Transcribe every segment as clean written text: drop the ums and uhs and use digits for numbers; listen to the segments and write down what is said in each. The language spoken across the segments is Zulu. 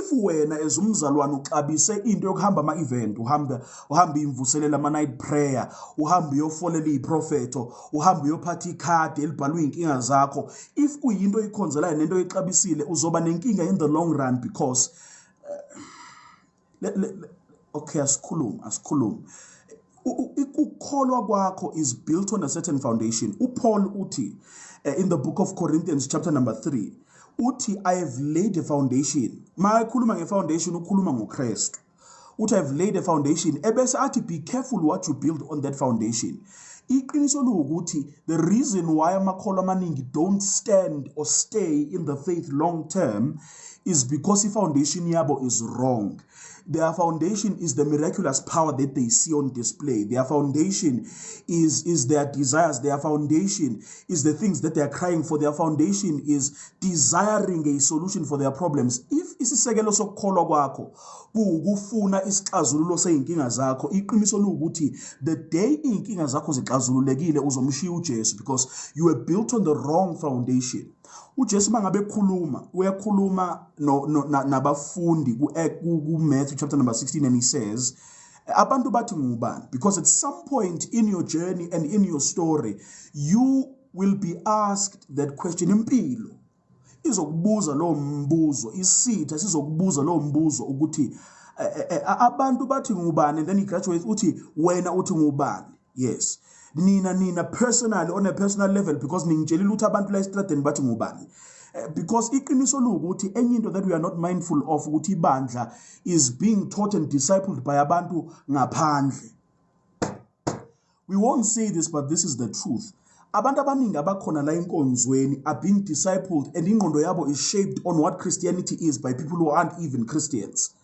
if wena as umzalwane uxabise into yokuhamba ama-event, uhamba imvuselela ama-night prayer, uhamba uyofolela iprofeto, uhamba uyophatha ikhadi elibhalwe iy'nkinga zakho, if kuyinto oyikhonzelayo nento oyixabisile, uzoba nenkinga in the long run because okay, asikhulume. Ukukholwa kwakho is built on a certain foundation. uPaul uthi in the book of Corinthians chapter number 3, uthi I have laid a foundation. Ma ekhuluma nge-foundation ukhuluma ngoKristu. Uthi I have laid a foundation. Ebese athi be careful what you build on that foundation. Iqiniso ukuthi the reason why amakholwa amaningi don't stand or stay in the faith long term is because the foundation yabo is wrong. Their foundation is the miraculous power that they see on display. Their foundation is their desires. Their foundation is the things that they are crying for. Their foundation is desiring a solution for their problems. If isisekelo sokukholwa kwakho ukufuna isixazululo seyinkinga zakho, iqiniso ukuthi the day inkinga zakho zixazululekile uzomshiya uJesu because you were built on the wrong foundation. uJesu mangabe uyakhuluma nabafundi ku Matthew chapter number 16 and he says abantu bathi ngubani, because at some point in your journey and in your story you will be asked that question. Impilo izokubuza lo mbuzo, isitha sizokubuza lo mbuzo ukuthi abantu bathi ngubani, and then he graduates uthi wena uthi ngubani. Yes, nina personally, on a personal level, because ningitshelile ukuthi abantu la estradeni bathi ngubani. Because iqiniso ukuthi enye into that we are not mindful of ukuthi ibandla is being taught and discipled by abantu ngaphandle. We won't say this, but this is the truth. Abantu abaningi abakhona la enkonzweni are being discipled and ingqondo yabo is shaped on what Christianity is by people who aren't even Christians.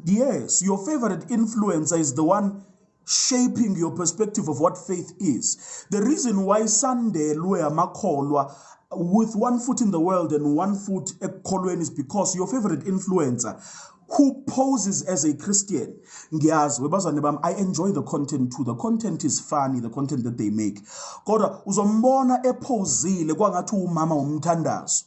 Yes, your favorite influencer is the one shaping your perspective of what faith is. The reason why Sunday Luya Makolwa with one foot in the world and one foot at Kolwen is because your favorite influencer who poses as a Christian, I enjoy the content too. The content is funny, the content that they make. Kodwa uzombona eposile kwangathi umama umthandazo,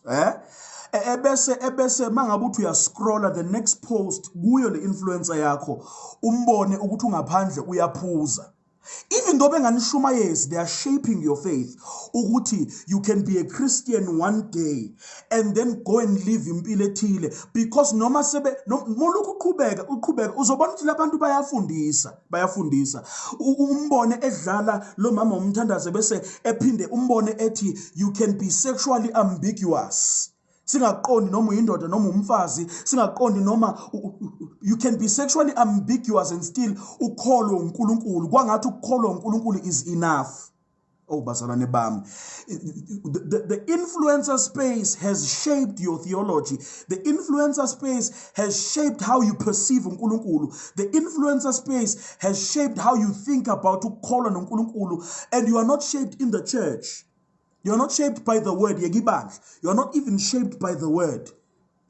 ebese mangabuthi uyascrolla the next post kuyo le influencer yakho umbone ukuthi ungaphandle uyaphuza. Even though benganishumayezi, they are shaping your faith ukuthi you can be a Christian one day and then go and live impilo ethile, because noma sebe molokhu uqhubeka uzobona ukuthi labantu bayafundisa umbone edlala lo mama umthandaze bese ephinde umbone ethi you can be sexually ambiguous. Singaqondi noma uyindoda noma umfazi, singaqondi noma you can be sexually ambiguous and still ukholwe uNkulunkulu. Kwangathi ukholwa uNkulunkulu is enough. Oh bazalwane bami, the influencer space has shaped your theology. The influencer space has shaped how you perceive uNkulunkulu. The influencer space has shaped how you think about ukholwa noNkulunkulu, and you are not shaped in the church. You are not shaped by the word. You are not even shaped by the word.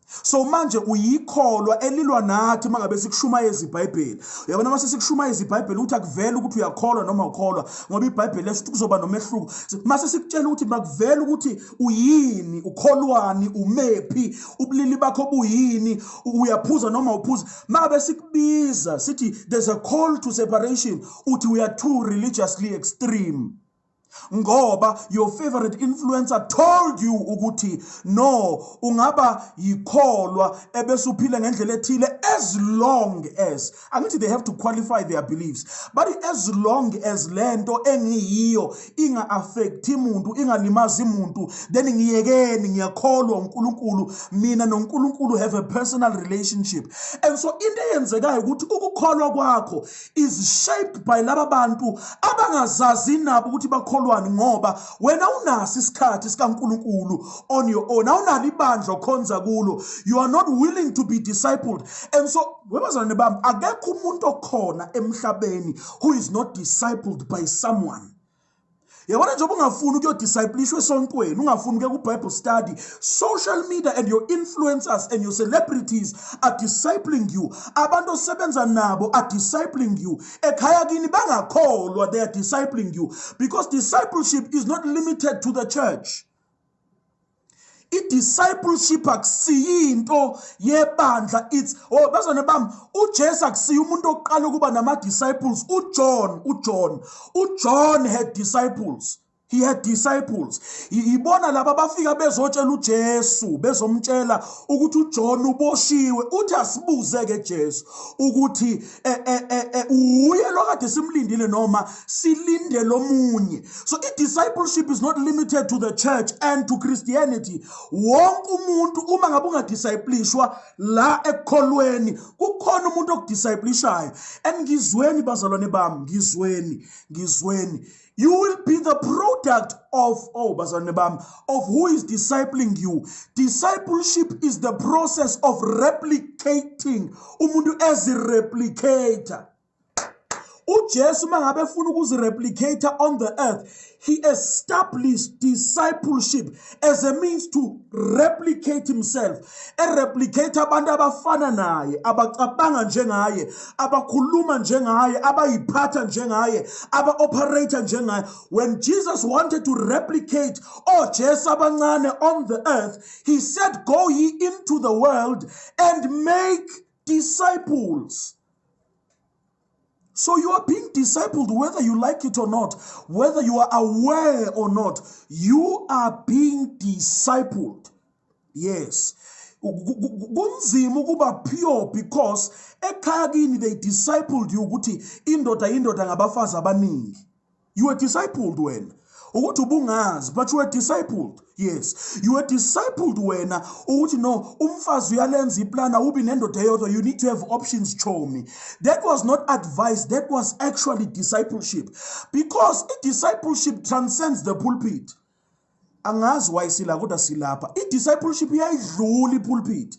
So manje uyikholwa elilwa nathi mangabe sikushumayeza iBhayibheli. Uyabona mase sikushumayeza iBhayibheli uthi akuvela ukuthi uyakholwa noma ukholwa ngoba iBhayibheli lesho ukuthi kuzoba nomehluko. Mase sikutshela ukuthi makuvela ukuthi uyini, ukholwani, umephi, ubulili bakho buyini, uyaphuza noma uphuza. Mangabe sikubiza sithi there's a call to separation, uthi we are too religiously extreme. Ngoba your favorite influencer told you ukuthi no, ungaba yikholwa ebese uphile ngendlela ethile as long as, angithi they have to qualify their beliefs, but as long as lento engiyiyo inga affect umuntu, ingalimazi umuntu, then ngiyekeni ngiyakholwa uNkulunkulu, mina noNkulunkulu have a personal relationship. And so into eyenzekayo ukuthi ukukholwa kwakho is shaped by laba bantu abangazazi nabo ukuthi bakholwa ngoba wena unasi isikhathi sikaNkulunkulu on your own, awunalo ibandla okhonza kulo, you are not willing to be discipled. And so webazalwane bami, akekho umuntu okhona emhlabeni who is not discipled by someone. Yabona njengoba ungafuni ukuyodisciplishwa esontweni, ungafuni ukuya ku-Bible study, social media and your influencers and your celebrities are discipling you. Abantu osebenza nabo are discipling you. Ekhaya kini bangakholwa, they are discipling you, because discipleship is not limited to the church. I-discipleship akusiyinto yebandla. It's bazalwane bami, uJesu akusiyi umuntu oqala ukuba nama-disciples. uJohn had disciples. He had disciples. Ibona laba bafika bezotshela uJesu, bezomtshela ukuthi uJohn uboshiwe. Uthi asibuze ke Jesu ukuthi uye lo kade simlindile noma silinde lomunye. So i-discipleship is not limited to the church and to Christianity. Wonke umuntu uma ngabe ungadisciplishwa la ekholweni, kukhona umuntu okudisciplishayo. And ngizweni bazalwane bami, ngizweni. You will be the product of who is discipling you. Discipleship is the process of replicating. Umuntu as a replicator. uJesu mangabe efuna ukuzireplicator on the earth, he established discipleship as a means to replicate himself. Replicator abantu abafana naye, abacabanga njengaye, abakhuluma njengaye, abayiphatha njengaye, aba-operator njengaye. When Jesus wanted to replicate Jesu abancane on the earth, he said, "Go ye into the world and make disciples." So you are being discipled whether you like it or not, whether you are aware or not. You are being discipled. Yes. Kunzima ukuba pure because ekhaya kini they discipled you ukuthi indoda ngabafazi abaningi. You were discipled when ukuthi ubungazi, but you were discipled. Yes, you were discipled when ukuthi no umfazi uyalenza iplana ubi nendoda eyodwa, you need to have options, chomi. That was not advice, that was actually discipleship, because discipleship transcends the pulpit. Angazi why sila kodwa silapha. Discipleship iyayidlula ipulpit.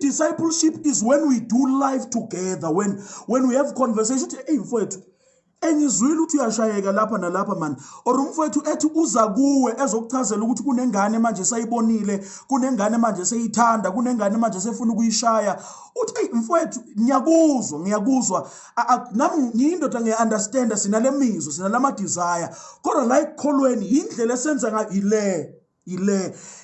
Discipleship is when we do life together, when we have conversation. Hey mfowethu, engizwile uthi uyashayeka lapha nalapha man, or umfowethu ethi uza kuwe ezokuchazela ukuthi kunengane manje sayibonile, kunengane manje seyithanda, kunengane manje sefuna ukuyishaya. Uthi hey mfowethu, ngiyakuzwa nami ngiyindoda ngiya-understanda, sinale mizwa, sinalama desire, kodwa la ekholweni indlela esenza ngayo ile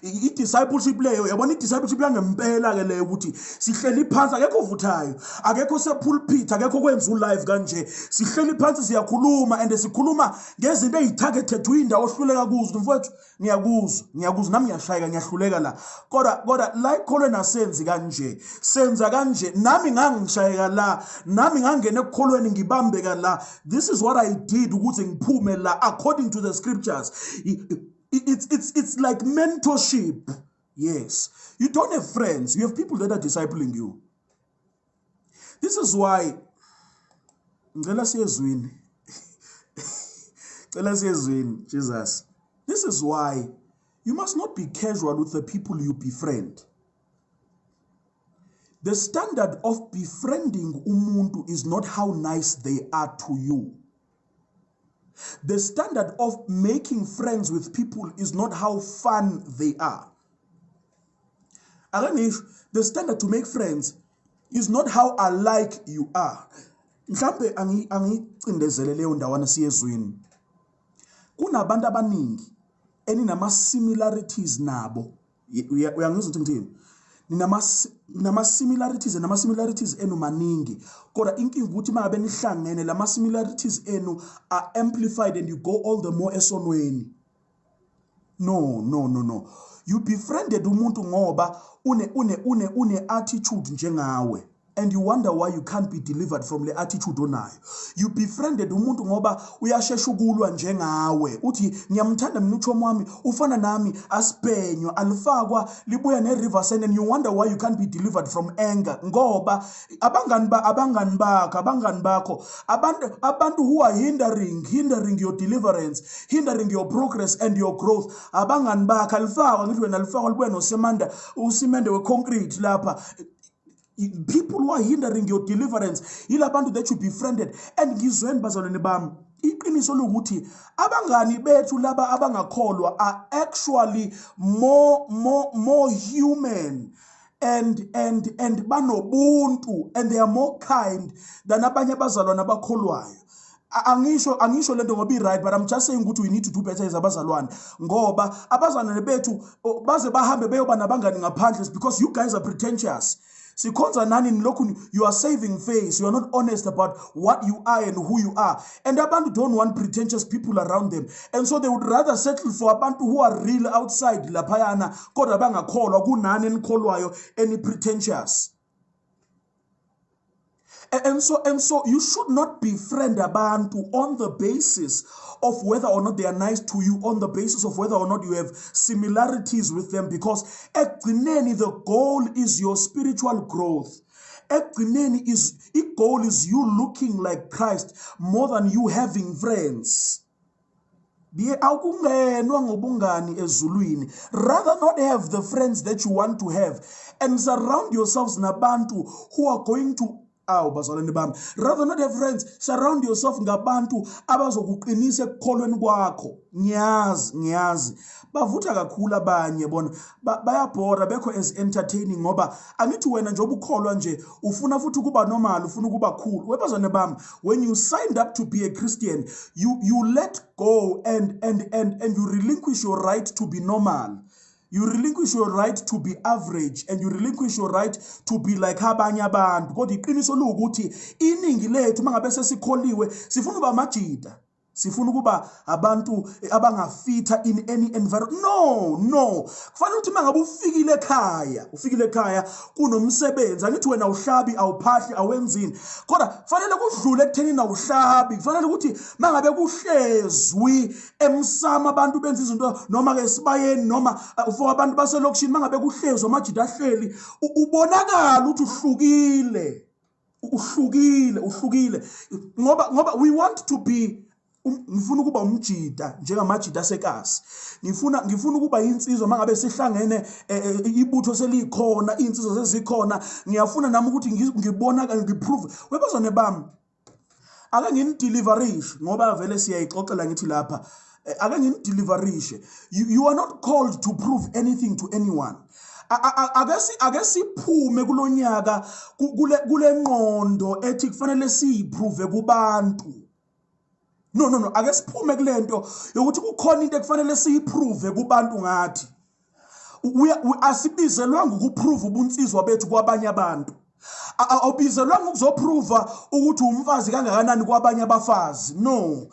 i-discipleship leyo. Yabona i-discipleship yangempela ke leyo ukuthi sihleli phansi, akekho ovuthayo, akekho sepulpit, akekho kwenza ulive kanje. Sihleli phansi siyakhuluma, and sikhuluma ngezinto ezitargeted uyindawo ohluleka kuzo. Mfowethu ngiyakuzwa nami ngiyashayeka, ngiyahluleka la, kodwa la ekholweni asenzi kanje, senza kanje. Nami ngangishayeka la, nami ngangena ekholweni ngibambeka la. This is what I did ukuthi ngiphume la according to the scriptures. It's like mentorship. Yes. You don't have friends. You have people that are discipling you. This is why Jesus. This is why you must not be casual with the people you befriend. The standard of befriending umuntu is not how nice they are to you. The standard of making friends with people is not how fun they are. The standard to make friends is not how alike you are. Mhlambe angicindezele leyo ndawana siyezwini. Kunabantu abaningi eninama similarities nabo. Uyangizwa ukuthi ngithini? Ninama similarities enu maningi. Kodwa inkinga ukuthi mangabe nihlangene lama similarities enu are amplified and you go all the more esonweni. No. You befriended umuntu ngoba une attitude njengawe, and you wonder why you can't be delivered from the attitude onayo. You befriended umuntu ngoba uyashesha ukulwa njengawe. Uthi ngiyamthanda mina uchomo wami, ufana nami, aspenyo, alifakwa libuya ne-reverse, and you wonder why you can't be delivered from anger. Ngoba abangani bakho, abantu who are hindering your deliverance, hindering your progress and your growth. Abangani bakho alifakwa ngithi wena alifakwa libuya nosemanda, usimende we-concrete lapha. People who are hindering your deliverance, ilabantu that you befriended. And ngizweni bazalwane bami, iqiniso lokuthi abangani bethu laba abangakholwa are actually more human and banobuntu, and they are more kind than abanye abazalwane abakholwayo. angisho lento ngoba right, but I'm just saying ukuthi we need to do better as abazalwane ngoba abazalwane bethu baze bahambe beyoba nabangani ngaphandle because you guys are pretentious. Sikhonza nani nilokhu you are saving face, you are not honest about what you are and who you are, and abantu don't want pretentious people around them, and so they would rather settle for abantu who are real outside laphayana kodwa bangakholwa kunani enikholwayo any pretentious. And so you should not befriend abantu on the basis of whether or not they are nice to you, on the basis of whether or not you have similarities with them, because ekugcineni the goal is your spiritual growth. Ekugcineni goal is you looking like Christ more than you having friends. Rather not have the friends that you want to have and surround yourselves nabantu who are going to rather not have friends, surround yourself ngabantu abazokuqinisa ekukholweni kwakho. Ngiyazi bavutha kakhulu abanye bona bayabhora bekho as entertaining ngoba angithi wena nje obukholwa nje ufuna futhi ukuba normal, ufuna ukuba cool. Webazane bami, when you signed up to be a Christian, you let go and you relinquish your right to be normal. You relinquish your right to be average, and you relinquish your right to be like abanye abantu. Kodwa iqiniso lukuthi iningi lethu mangabe sesikholiwe sifuna uba majida. Sifuna ukuba abantu abangafitha in any environment. No. Kufanele ukuthi mangabe ufikile ekhaya kunomsebenzi, angithi wena uhlabi awuphahli awenzini. Kodwa kufanele kudlule ekutheni uhlabi. Kufanele ukuthi mangabe kuhlezwi emsama abantu benza izinto noma ke sibayeni noma for abantu baselokishini mangabe kuhlezwe amajida ahleli ubonakala ukuthi uhlukile ngoba we want to be ngifuna ukuba umjida njengamajida asekasi. Ngifuna ukuba insizwa mangabe sihlangene ibutho selikhona, insizwa sezikhona. Ngiyafuna nami ukuthi ngibona ngiprove. Webazane bami, ake nginideliverishe ngoba vele siyayixoxela ngithi lapha. Ake nginideliverishe. You are not called to prove anything to anyone. Ake siphume kulonyaka kule ngqondo ethi kufanele siyiprove kubantu. No. Ake siphume kulento yokuthi kukhona into ekufanele siyiprove kubantu ngathi. Asibizelwanga ukuprove ubunsizwa bethu kwabanye abantu. Awubizelwanga ukuzoprove ukuthi umfazi kangakanani kwabanye abafazi. No.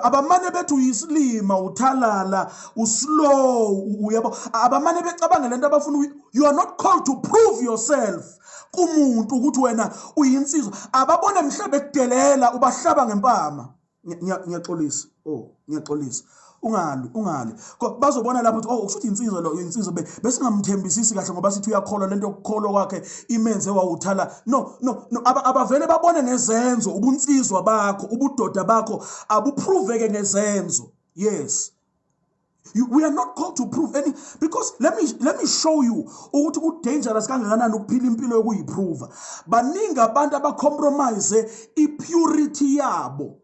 Abamane bethu yisilima, uthalala, uslow, uyabo. Abamane becabanga lento abafuna. You are not called to prove yourself kumuntu ukuthi wena uyinsizwa. Ababone mhlebe kudelela ubahlaba ngempama. Ngiyaxolisa. Ngiyaxolisa. Ungali. Bazobona lapho ukuthi ukushuthi insizwa besingamthembisisi kahle ngoba sithi uyakholwa lento yokukholwa kwakhe imenze wawuthala. No. Abavele babone ngezenzo ubunsizwa bakho, ubudoda bakho abuproveke ngezenzo. Yes. We are not called to prove any, because let me show you ukuthi ku dangerous kangakanani ukuphila impilo yokuyiprove. Baningi abantu abacompromise impurity yabo.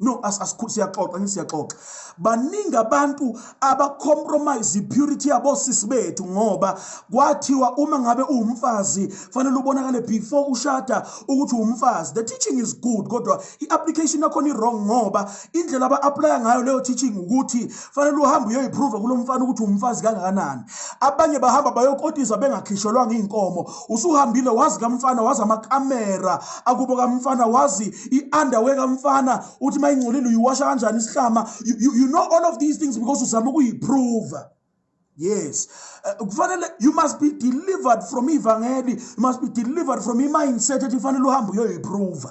No, siyaxoxa. Baningi abantu abacompromise purity yabo sisi bethu ngoba kwathiwa uma ngabe umfazi fanele ubonakale before ushada ukuthi umfazi. The teaching is good kodwa iapplication yakho ni wrong ngoba indlela aba-apply ngayo leyo teaching ukuthi fanele uhambe uyoyiprove kulomfana ukuthi umfazi kangakanani. Abanye bahamba bayokotisa bengakhishwelwanga inkomo. Usuhambile wazi kamfana, wazi amakamera akubo kamfana, wazi i-underwear kamfana uthi mayingcolile uyiwasha kanjani isihlama. You know all of these things because uzama ukuyiprove. Yes. You must be delivered from evangeli. You must be delivered from mindset ethi fanele uhambe uyoyiprove.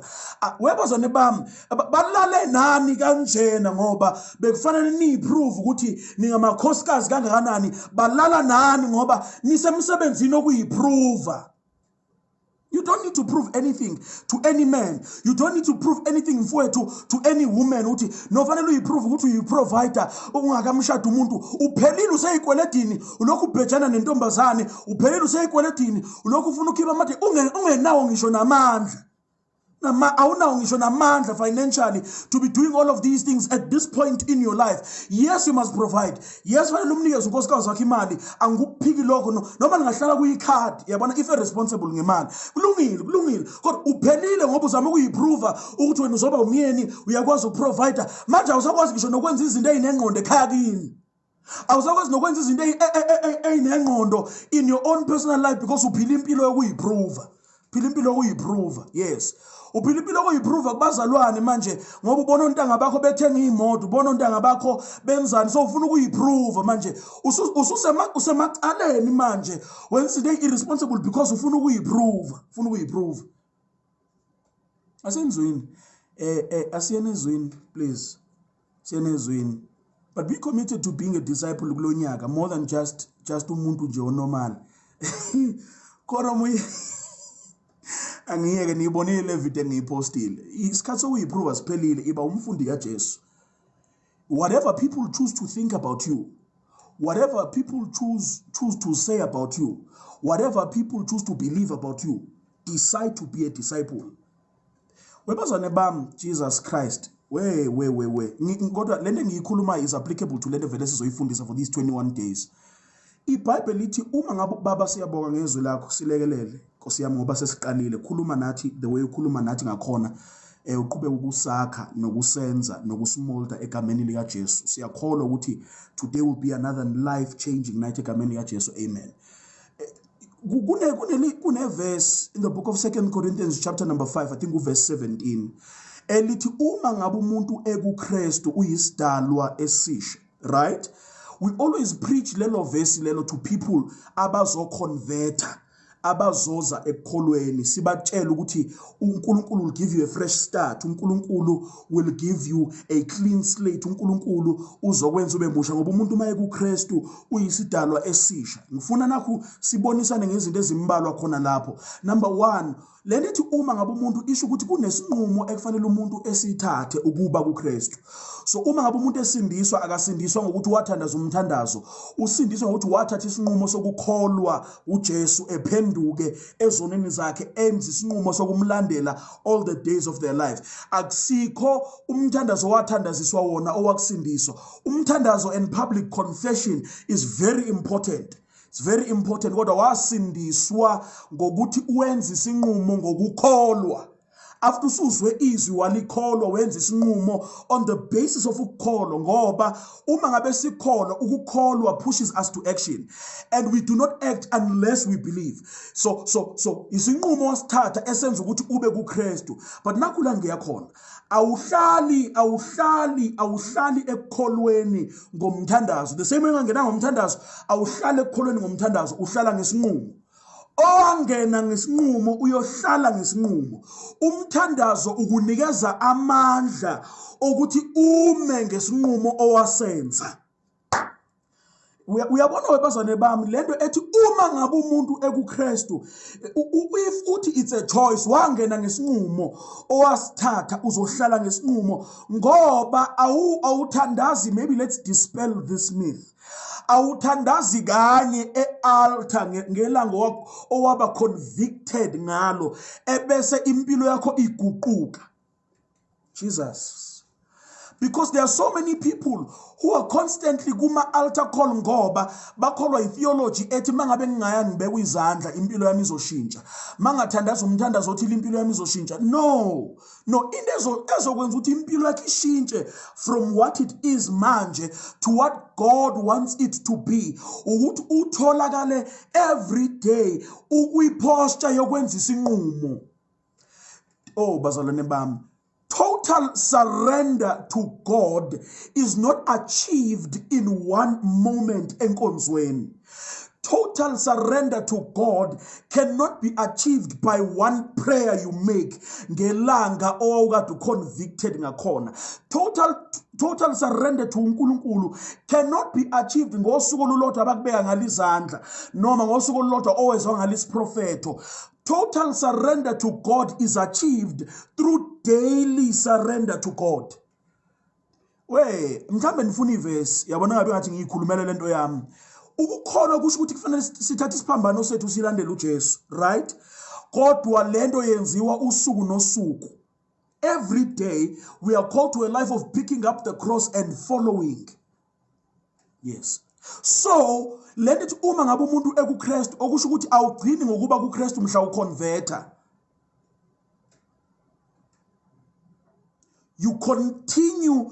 Webazane bami, balale nani kanjena ngoba bekufanele niyiprove ukuthi ningamakhosikazi kangakanani. Balala nani ngoba nisemsebenzini okuyiprove. You don't need to prove anything to any man. You don't need to prove anything to any woman. Uthi no fanele uyiprove ukuthi uyiprovider ungakamshada umuntu. Uphelile useyikweledini, ulokhu ubhejana nentombazane, uphelile useyikweledini, ulokhu ufuna ukukhipha amathe ungenawo ngisho namandla. Awunawo ngisho namandla financially to be doing all of these things at this point in your life. Yes, you must provide. Yes, fanele umnikeze unkosikazi wakhe imali. Angikuphiki lokho noma ningahlala kuyikhadi. Yabona if responsible ngemali. Kulungile. Kodwa uphelile ngoba uzama ukuyiprove ukuthi wena uzoba umyeni, uyakwazi ukuprovide. Manje awusakwazi ngisho nokwenza izinto ezinengqondo ekhaya kini. Awusakwazi nokwenza izinto ezinengqondo in your own personal life because uphila impilo yokuyiprove. Phila impilo yokuyiprove. Yes. Uphila impilo yokuyiprove kubazalwane manje ngoba ubona ontanga bakho bethenga imoto, ubona ontanga bakho benzani, so ufuna ukuyiprove manje usemacaleni manje wenza into irresponsible because ufuna ukuyiprove. Asenzweni asiyenezweni please. Siyenezweni. But be committed to being a disciple kulonyaka more than just umuntu nje onormal. Khona moya angiyeke niyibonile video engiyipostile. Isikhathi sokuyiprove siphelile, iba umfundi kaJesu. Whatever people choose to think about you, whatever people choose to say about you, whatever people choose to believe about you, decide to be a disciple. Webazane bam Jesus Christ. We. Kodwa lento engiyikhuluma is applicable to lento vele sizoyifundisa for these 21 days. iBhayibheli lithi uma ngabe baba siyabonga ngezwi lakho silekelele Nkosi yami ngoba sesiqalile khuluma nathi the way ukhuluma nathi ngakhona uqhubeka ukusakha nokusenza nokusimolda egameni lika Jesu. Siyakholwa ukuthi today will be another life changing night egameni lika Jesu. Amen. Kune verse in the book of 2 Corinthians chapter number 5, I think verse 17. Elithi uma ngabe umuntu ekuKristu uyisidalwa esisha, right? We always preach lelo verse lelo to people abazo converter, abazoza ekholweni, sibatshela ukuthi uNkulunkulu will give you a fresh start, uNkulunkulu will give you a clean slate, uNkulunkulu uzokwenza ube musha ngoba umuntu maye kuKristu uyisidalwa esisha. Ngifuna nakho sibonisane ngezinto ezimbalwa khona lapho. Number 1, lenithi uma ngabe umuntu isho ukuthi kunesinqumo ekufanele umuntu esithathe ukuba kuKristu. So uma ngabe umuntu esindiswa akasindiswa ngokuthi wathandaza umthandazo, usindiswa ngokuthi wathatha isinqumo sokukholwa uJesu ephenduke ezoneni zakhe enza isinqumo sokumlandela all the days of their life. Akusikho umthandazo wathandaziswa wona owakusindiswa. Umthandazo and public confession is very important. It's very important kodwa wasindiswa ngokuthi uwenza isinqumo ngokukholwa. After usuzwe izwi walikholwa wenza isinqumo on the basis of ukukholwa ngoba uma ngabe sikholwa ukukholwa pushes us to action and we do not act unless we believe. So isinqumo wasithatha esenza ukuthi ube kuKristu. But nakula ngiyakhona awuhlali ekukholweni ngomthandazo. The same way ngangena ngomthandazo awuhlali ekukholweni ngomthandazo, uhlala ngesinqumo. Owangena ngesinqumo uyohlala ngesinqumo. Umthandazo ukunikeza amandla ukuthi ume ngesinqumo owasenza. Uyabona webazane bami lento ethi uma ngabe umuntu ekuKristu if uthi it's a choice wangena ngesinqumo owasithatha uzohlala ngesinqumo ngoba awuthandazi. Maybe let's dispel this myth. Awuthandazi kanye ealtar ngelanga owaba convicted ngalo ebese impilo yakho iguquka. Jesus. Because there are so many people who are constantly kuma altar call ngoba bakholwa itheology ethi mangabe ngingaya ngibekwe izandla impilo yami izoshintsha, mangathandaza umthandazo othi impilo yami izoshintsha. No into ezokwenza ukuthi impilo yakhe ishintshe from what it is manje to what God wants it to be ukuthi utholakale every day ukuyiposture yokwenza isinqumo. Oh bazalwane bami, total surrender to God is not achieved in one moment enkonzweni. Total surrender to God cannot be achieved by one prayer you make ngelanga owawukade convicted ngakhona. Total surrender to uNkulunkulu cannot be achieved ngosuku olulodwa abakubeka ngalizandla noma ngosuku olulodwa owezwa ngalisiprofeto. Total surrender to God is achieved through daily surrender to God. Mhlambe nifuna iverse yabona ngabe ngathi ngiyikhulumela lento yami. Ukukholwa kusho ukuthi kufanele sithathe isiphambano sethu silandele uJesu, right? kodwa lento yenziwa usuku nosuku. Every day we are called to a life of picking up the cross and following. Yes. So lendithi uma ngabe umuntu ekuKristu okusho ukuthi awugcini ngokuba kuKristu mhla uconverta. You continue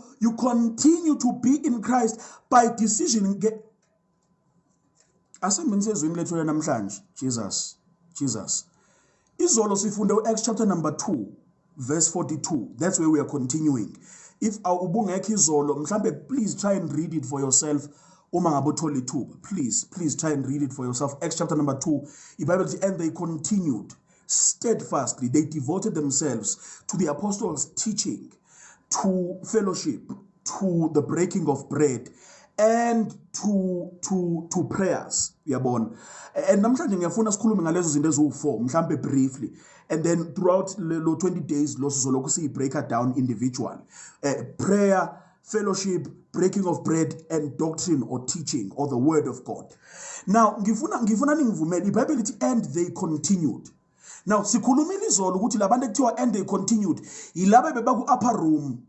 to be in Christ by decision. Asemenzezweni lethu namhlanje Jesus. Izolo sifunde Acts chapter number 2 verse 42. That's where we are continuing. If ubungekho izolo mhlambe please try and read it for yourself. Uma ngabe uthola ithuba, please try and read it for yourself. Acts chapter number 2. iBible says, and they continued steadfastly. They devoted themselves to the apostles' teaching, to fellowship, to the breaking of bread, and to prayers. Yabona. And namhlanje ngiyafuna sikhulume ngalezo zinto eziwu4 mhlambe briefly, and then throughout lo 20 days lo sizoloku si break it down individually. Prayer, fellowship, breaking of bread, and doctrine or teaching or the word of God. Now ngifuna ningivumele iBible lithi and they continued. Now sikhulumile izolo ukuthi labantu ekuthiwa and they continued yilabo beba ku upper room.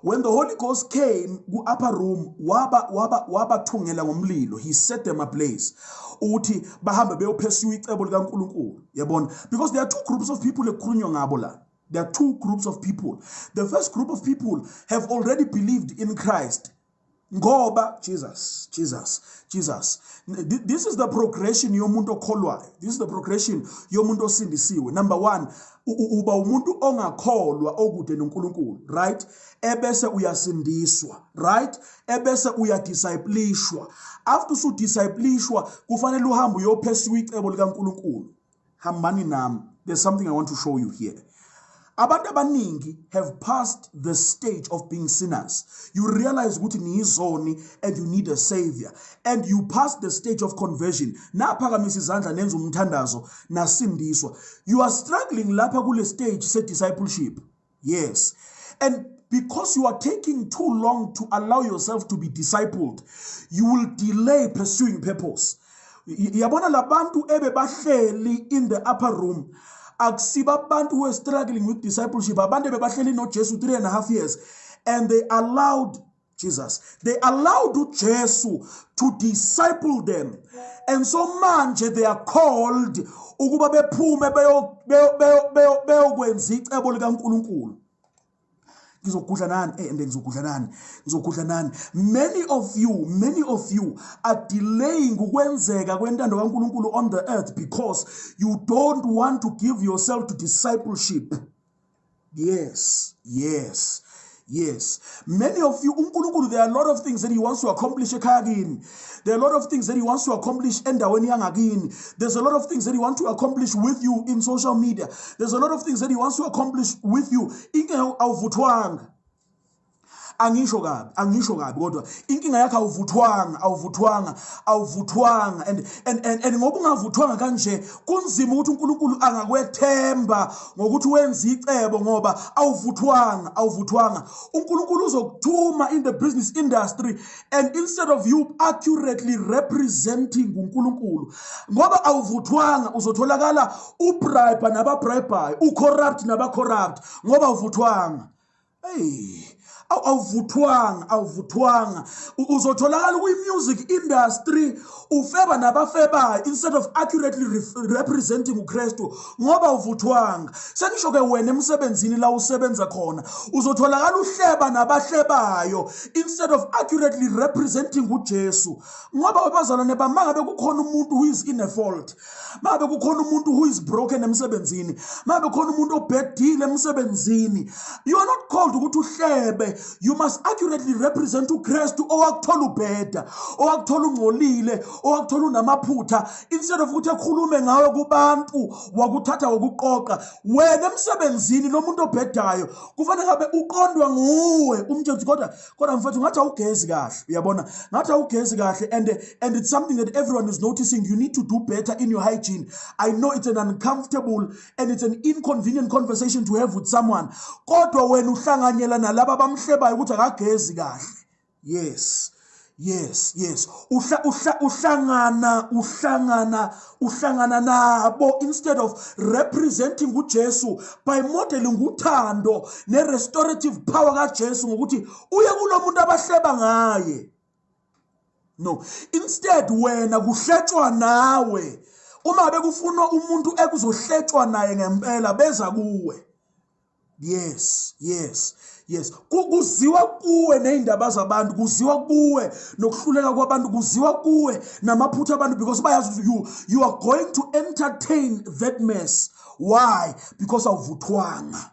When the Holy Ghost came ku upper room wabathungela ngomlilo. He set them ablaze uthi bahambe beyopursue icebo likaNkulunkulu. Yabona, because there are two groups of people ekukhulunywa ngabo la. There are two groups of people. The first group of people have already believed in Christ. Ngoba Jesus. This is the progression yomuntu okholwayo. This is the progression yomuntu osindisiwe. Number 1, uba umuntu ongakholwa okude noNkulunkulu, right? Ebese uyasindiswa, right? Ebese uyadisciplishwa. After so disciplishwa kufanele uhambe uyopursue icebo likaNkulunkulu. Hambani nami. There's something I want to show you here. Abantu abaningi have passed the stage of being sinners. You realize ukuthi niyizoni and you need a savior, and you pass the stage of conversion. Naphakamisa izandla nenza umthandazo nasindiswa. You are struggling lapha kule stage se discipleship. Yes. And because you are taking too long to allow yourself to be discipled, you will delay pursuing purpose. Yabona labantu ebe bahleli in the upper room. Akusiba abantu who are struggling with discipleship. Abantu bebahleli no Jesu 3.5 years, and they allowed Jesus. They allowed Jesu to disciple them, and so manje they are called ukuba bephume beyokwenza icebo likaNkulunkulu. Many of you are delaying ukwenzeka kwentando kaNkulunkulu on the earth because you don't want to give yourself to discipleship. Yes. Many of you, uNkulunkulu, there are a lot of things that he wants to accomplish ekhayakini. There are a lot of things that he wants to accomplish endaweni yangakini. There's a lot of things that he wants to accomplish with you in social media. There's a lot of things that he wants to accomplish with you. Inkinga awuvuthwanga. Angisho kabi kodwa inkinga yakhe awuvuthwanga and ngoba ungavuthwanga kanje kunzima ukuthi uNkulunkulu angakwethemba ngokuthi wenze icebo ngoba awuvuthwanga. uNkulunkulu uzokuthuma in the business industry, and instead of you accurately representing uNkulunkulu ngoba awuvuthwanga uzotholakala ubribe nababribeayo, ucorrupt nabacorrupt ngoba awuvuthwanga. Awuvuthwanga uzotholakala kwi-music industry ufeba nabafebayo instead of accurately representing uKristu ngoba uvuthwanga. Sengisho ke wena emsebenzini la usebenza khona uzotholakala uhleba nabahlebayo instead of accurately representing uJesu ngoba abazalwane bamanga bekukhona umuntu who is in a fault, mabe kukhona umuntu who is broken emsebenzini, mabe kukhona umuntu obhedile emsebenzini, you are not called ukuthi uhlebe. You must accurately represent uKristu owakuthola ubheda, owakuthola ungcolile, owakuthola unamaphutha, instead of ukuthi ekhulume ngawe kubantu wakuthatha wakuqoqa. Wena emsebenzini lo muntu obhedayo kufanele ngabe uqondwa nguwe umthetho, kodwa mfethu ngathi awugezi kahle. Uyabona, ngathi awugezi kahle, and it's something that everyone is noticing. You need to do better in your hygiene. I know it's an uncomfortable and it's an inconvenient conversation to have with someone, kodwa wena uhlanganyela nalabo abamhlebayo ukuthi akagezi kahle. Yes. Yes. Uhlangana nabo instead of representing uJesu by modeling uthando ne-restorative power kaJesu ngokuthi uye kulo muntu abahleba ngaye. No, instead wena kuhletshwa nawe. Uma bekufunwa umuntu ekuzohletshwa naye ngempela beza kuwe. Yes. Kuziwa kuwe neindaba zabantu, kuziwa kuwe nokuhluleka kwabantu, kuziwa kuwe namaphutha abantu, because bayazi you are going to entertain that mess. Why? Because awuvuthwanga.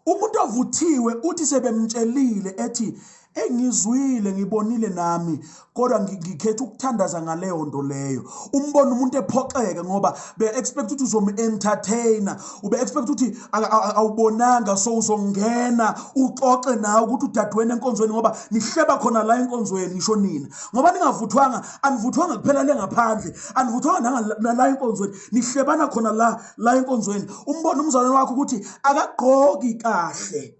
Umuntu ovuthiwe uthi sebemtshelile ethi engizwile ngibonile nami kodwa ngikhetha ukuthandaza ngaleyo nto leyo. Umbona umuntu ephoxeka ngoba be expect ukuthi uzomentertainer, ube expect ukuthi awubonanga so uzongena uxoxe nawe ukuthi udadewena enkonzweni ngoba nihleba khona la enkonzweni ngisho nina. Ngoba ningavuthwanga, anivuthwanga kuphela lengaphandle, anivuthwanga la enkonzweni, nihlebana khona la enkonzweni. Umbona umzalwane wakho ukuthi akagqoki kahle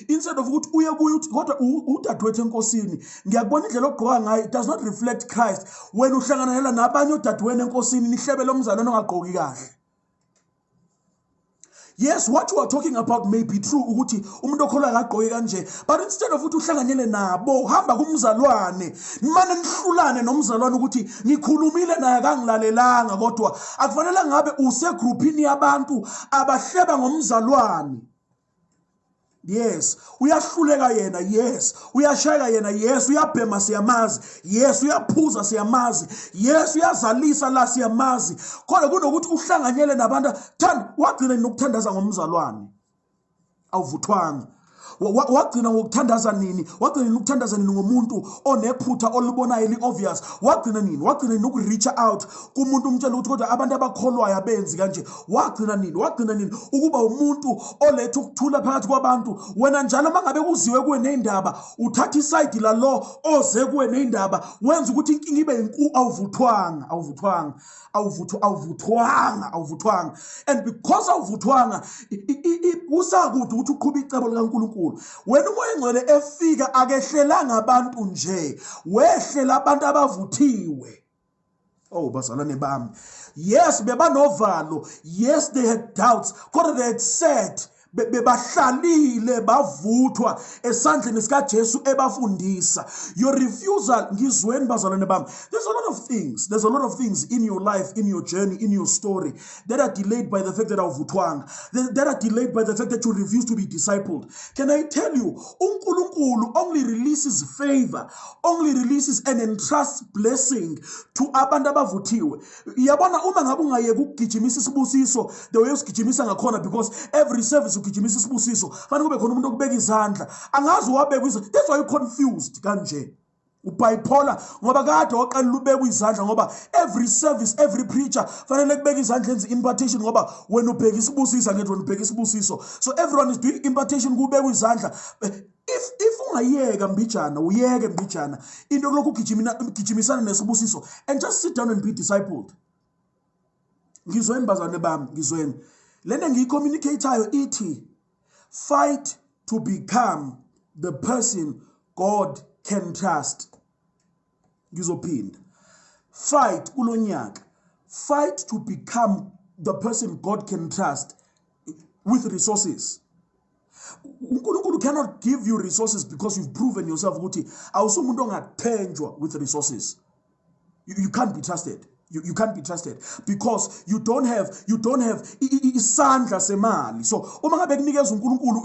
instead of ukuthi uye kuye uthi kodwa udadewethu enkosini ngiyakubona indlela ogqoka ngayo, it does not reflect Christ. Wena uhlanganela nabanye odadewenu enkosini nihlebe lo mzalwane ongagqoki kahle. Yes, what you are talking about may be true ukuthi umuntu okholwa akagqoki kanje, but instead of ukuthi uhlanganyele nabo hamba kumzalwane nimane nihlulane nomzalwane ukuthi ngikhulumile naye akangilalelanga, kodwa akufanele ngabe usegroupini yabantu abahleba ngomzalwane. Yes, uyahluleka yena, yes, uyashayeka yena, yes, uyabhema siyamazi, yes, uyaphuza siyamazi, yes, uyazalisa la siyamazi, kodwa kunokuthi uhlanganyele nabantu wagcina nokuthandaza ngomzalwane awuvuthwanga. Wagcina ngokuthandaza nini? Wagcina nokuthandaza nini ngomuntu onephutha olubonayo eli-obvious? Wagcina nini? Wagcina noku-reach out kumuntu umtshela ukuthi kodwa abantu abakholwayo abenzi kanje. Wagcina nini? Ukuba umuntu oletha ukuthula phakathi kwabantu. Wena njalo mangabe kuziwe kuwe neindaba, uthatha iside la lo oze kuwe neindaba, wenza ukuthi inkinga ibe inkulu. Awuvuthwanga. And because awuvuthwanga, usakude ukuthi uqhubhe icebo likaNkulunkulu. Wena umoya engcwele efika akehlelanga abantu nje, wehlela abantu abavuthiwe. Oh bazalwane bami, yes bebanovalo, yes they had doubts, kodwa they had said bebahlalile bavuthwa esandleni sikaJesu ebafundisa. Your refusal ngizweni bazalwane bami, there's a lot of things in your life, in your journey, in your story that are delayed by the fact that awuvuthwanga, that are delayed by the fact that you refuse to be discipled. Can I tell you, uNkulunkulu only releases favor, only releases and entrusts blessing to abantu abavuthiwe. Yabona uma ngabe ungayeka ukugijimisa isibusiso the way usigijimisa ngakhona, because every service ugijimisa isibusiso fanele kube khona umuntu okubeka izandla, angazi wabeka izandla. That's why you confused kanje, ubipolar, ngoba kade waqala ubeka izandla ngoba every service, every preacher fanele kubeka izandla enze impartation ngoba wena ubheka isibusiso ngeke wena ubheka isibusiso, so everyone is doing impartation kubeka izandla. If ungayeka mbijana, uyeke mbijana into lokhu ugijimisana nesibusiso and just sit down and be discipled. Ngizweni bazane bami, ngizweni lena ngiyicommunicateayo ithi fight to become the person God can trust. Ngizophinda, fight kulonyaka, fight to become the person God can trust with resources. uNkulunkulu cannot give you resources because you've proven yourself ukuthi awusumuntu ongathenjwa with resources. You can't be trusted. You can't be trusted because you don't have isandla semali. So uma ngabe kunikeza uNkulunkulu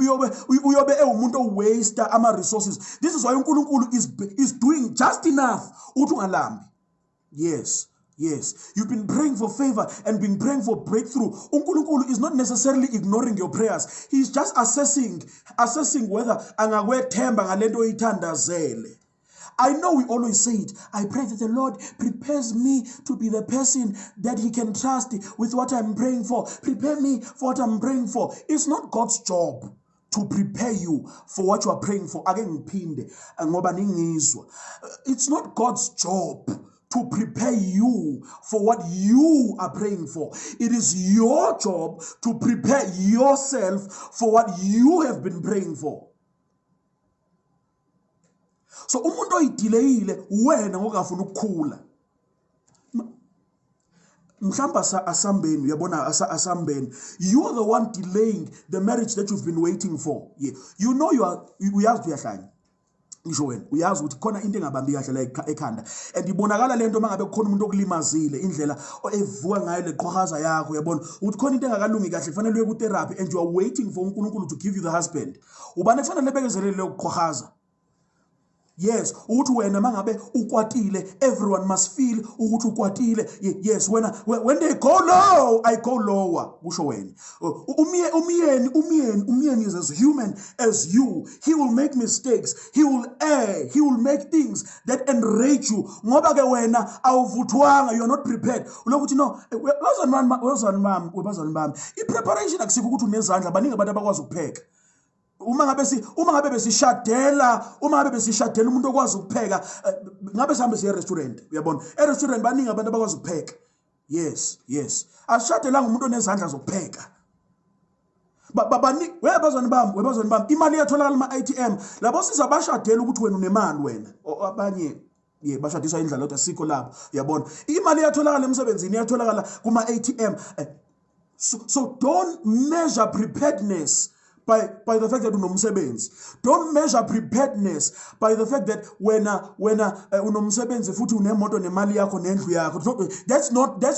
uyobe ewumuntu owaste ama resources. This is why uNkulunkulu is doing just enough uthi ungalambi. Yes, you've been praying for favor and been praying for breakthrough. uNkulunkulu is not necessarily ignoring your prayers. He's just assessing whether angakwethemba ngalento oyithandazele. I know we always say it. I pray that the Lord prepares me to be the person that He can trust with what I'm praying for. Prepare me for what I'm praying for. It's not God's job to prepare you for what you are praying for. It's not God's job to prepare you for what you are praying for. It is your job to prepare yourself for what you have been praying for. So umuntu oyidelayile wena ngokafuna ukukhula. Mhlamba asambeni uyabona asambeni. You are the one delaying the marriage that you've been waiting for. Yeah. You know uyazi uyahlanya. Ngisho wena uyazi ukuthi khona into engabambi kahle la ekhanda and ibonakala lento mangabe kukhona umuntu okulimazile indlela evuka ngayo leqhohaza yakho uyabona ukuthi khona into engakalungi kahle kufanele uye ku therapy and you are waiting for uNkulunkulu to give you the husband. Ubani kufanele bekezelele leqhohaza. Yes, ukuthi wena mangabe ukwatile, everyone must feel ukuthi ukwatile. Yes, when they go low, I go lower. Kusho wena. Umyeni is as human as you. He will make mistakes. He will err. He will make things that enrage you. Ngoba ke wena awuvuthwanga, you are not prepared. Ulokuthi no, webazalwane bami. I-preparation akusikho ukuthi unezandla baningi abantu abakwazi ukupheka. Uma ngabe besishadela umuntu okwazi ukupheka ngabe sihambe siye restaurant uyabona restaurant baningi abantu abakwazi ukupheka. Yes asishadelanga umuntu onezandla zokupheka. Webazalwane bami imali iyatholakala ama-ATM labo sizabashadela ukuthi wena unemali wena abanye bashadiswa indlela kodwa sikho lapho uyabona imali iyatholakala emsebenzini iyatholakala kuma-ATM. So don't measure preparedness by the fact that unomsebenzi. Don't measure preparedness by the fact that wena unomsebenzi futhi unemoto nemali yakho nendlu yakho. That's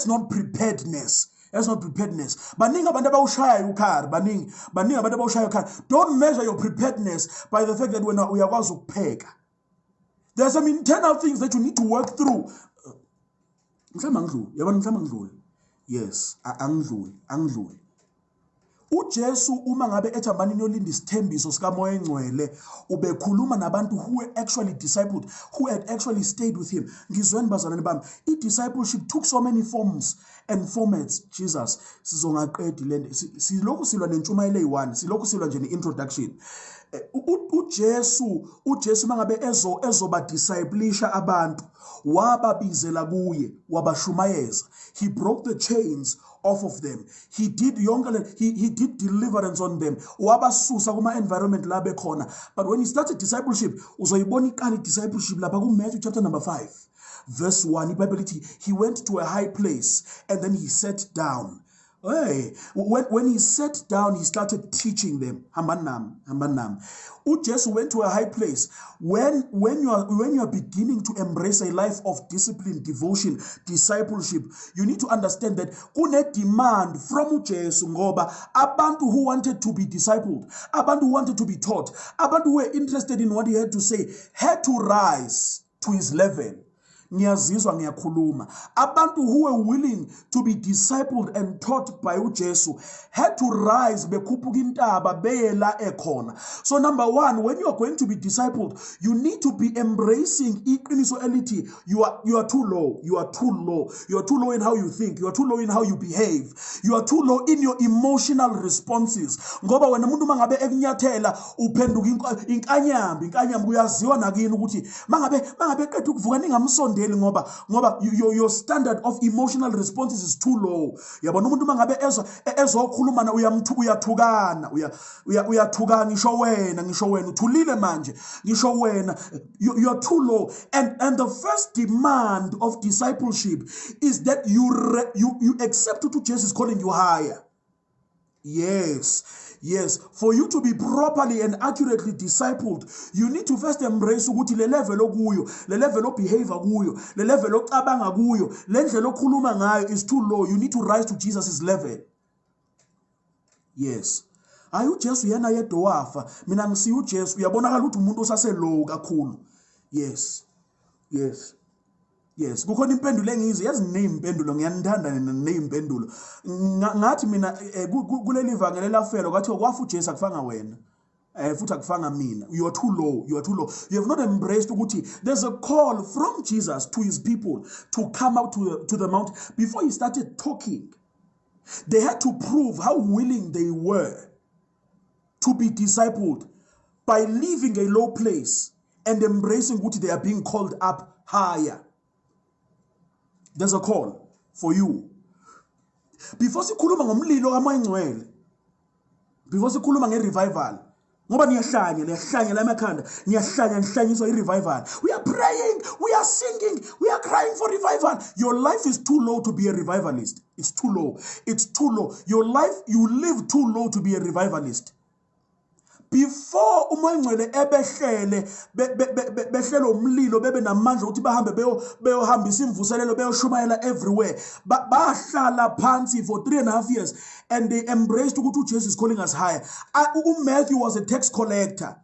not preparedness. That's not preparedness. Baningi abantu abawushaya ukhari, baningi abantu abawushaya ukhari. Don't measure your preparedness by the fact that wena uyakwazi ukupheka. There are some internal things that you need to work through. Mhlawumbe ngidlule. Yes, angidlule. uJesu uma ngabe ethambanini yolinda isithembiso sikaMoya engcwele ubekhuluma nabantu who were actually discipled, who had actually stayed with him. Ngizweni bazalwane bami, i-discipleship took so many forms and formats. Jesus sizongaqedi lento silokhu silwa nentshumayelo eyi-1, silokhu silwa nje ne-introduction. uJesu mangabe ezoba disciplisha abantu wababizela kuye wabashumayeza. He broke the chains off of them. He did deliverance on them. Wabasusa kuma environment la bekhona. But when he started discipleship, uzoyibona ikani discipleship lapha ku Matthew chapter number 5 verse 1 iBhayibheli lithi he went to a high place and then he sat down. Hey, when he sat down, he started teaching them. Hambanam. uJesu went to a high place. When you are beginning to embrace a life of discipline, devotion, discipleship, you need to understand that kune demand from uJesu ngoba abantu who wanted to be discipled, abantu who wanted to be taught, abantu who were interested in what he had to say, had to rise to his level. Ngiyazizwa ngiyakhuluma. Abantu who were willing to be discipled and taught by uJesu had to rise bekhuphuka intaba beyela ekhona. So number one, when you are going to be discipled, you need to be embracing iqiniso elithi you are too low. You are too low. You are too low in how you think. You are too low in how you behave. You are too low in your emotional responses. Ngoba wena umuntu mangabe ekunyathela uphenduka inkanyambi kuyaziwa nakini ukuthi mangabe qeda ukuvuka ningamsondeli ngoba your standard of emotional responses is too low. Yabona umuntu mangabe ezokhuluma na uyathukana ngisho wena uthulile manje ngisho wena you are too low. And the first demand of discipleship is that you accept to Jesus calling you higher. Yes, for you to be properly and accurately discipled, you need to first embrace ukuthi le level okuyo, le level of behavior kuyo, le level ocabanga kuyo, le ndlela okhuluma ngayo is too low. You need to rise to Jesus' level. Yes. Hayi uJesu yena yedwa wafa. Mina ngisiya uJesu uyabonakala ukuthi umuntu osase low kakhulu. Yes, kukhona impendulo engiyizo, yazi neyimpendulo ngiyandanda neyimpendulo. Ngathi mina kuleli ivangeli lafelo kwathi kwafa uJesu akufanga wena. Futhi akufanga mina. You are too low. You have not embraced ukuthi there's a call from Jesus to his people to come out to the mountain. Before he started talking, they had to prove how willing they were to be discipled by leaving a low place and embracing what they are being called up higher. There's a call for you. Before sikhuluma ngomlilo kaMoya engcwele, before sikhuluma ngerevival, Ngoba niyahlanya la emakhanda, nihlanyiswa i-revival. We are praying, we are singing, we are crying for revival. Your life is too low to be a revivalist. It's too low. It's too low. Your life, you live too low to be a revivalist. Before umoyingcwele ebehlele behlelo umlilo bebe namandla ukuthi bahambe beyohambisa imvuselelo beyoshumayela everywhere, bahlala phansi for 3.5 years and they embraced ukuthi Jesus is calling us higher. Matthew was a tax collector.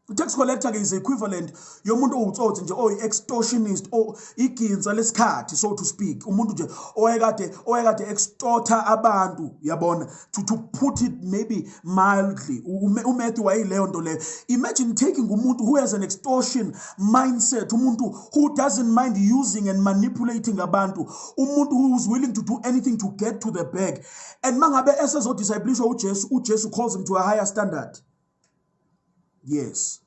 The tax collector is equivalent yomuntu owutsotsi nje extortionist iginza lesikhathi, so to speak, umuntu nje oyekade extorta abantu, yabona, to put it maybe mildly. Matthew wayileyo nto leyo. Imagine taking umuntu who has an extortion mindset, umuntu who doesn't mind using and manipulating abantu, umuntu who is willing to do anything to get to the bag, and mangabe esezodiscipleshwa uJesu calls him to a higher standard. Yes.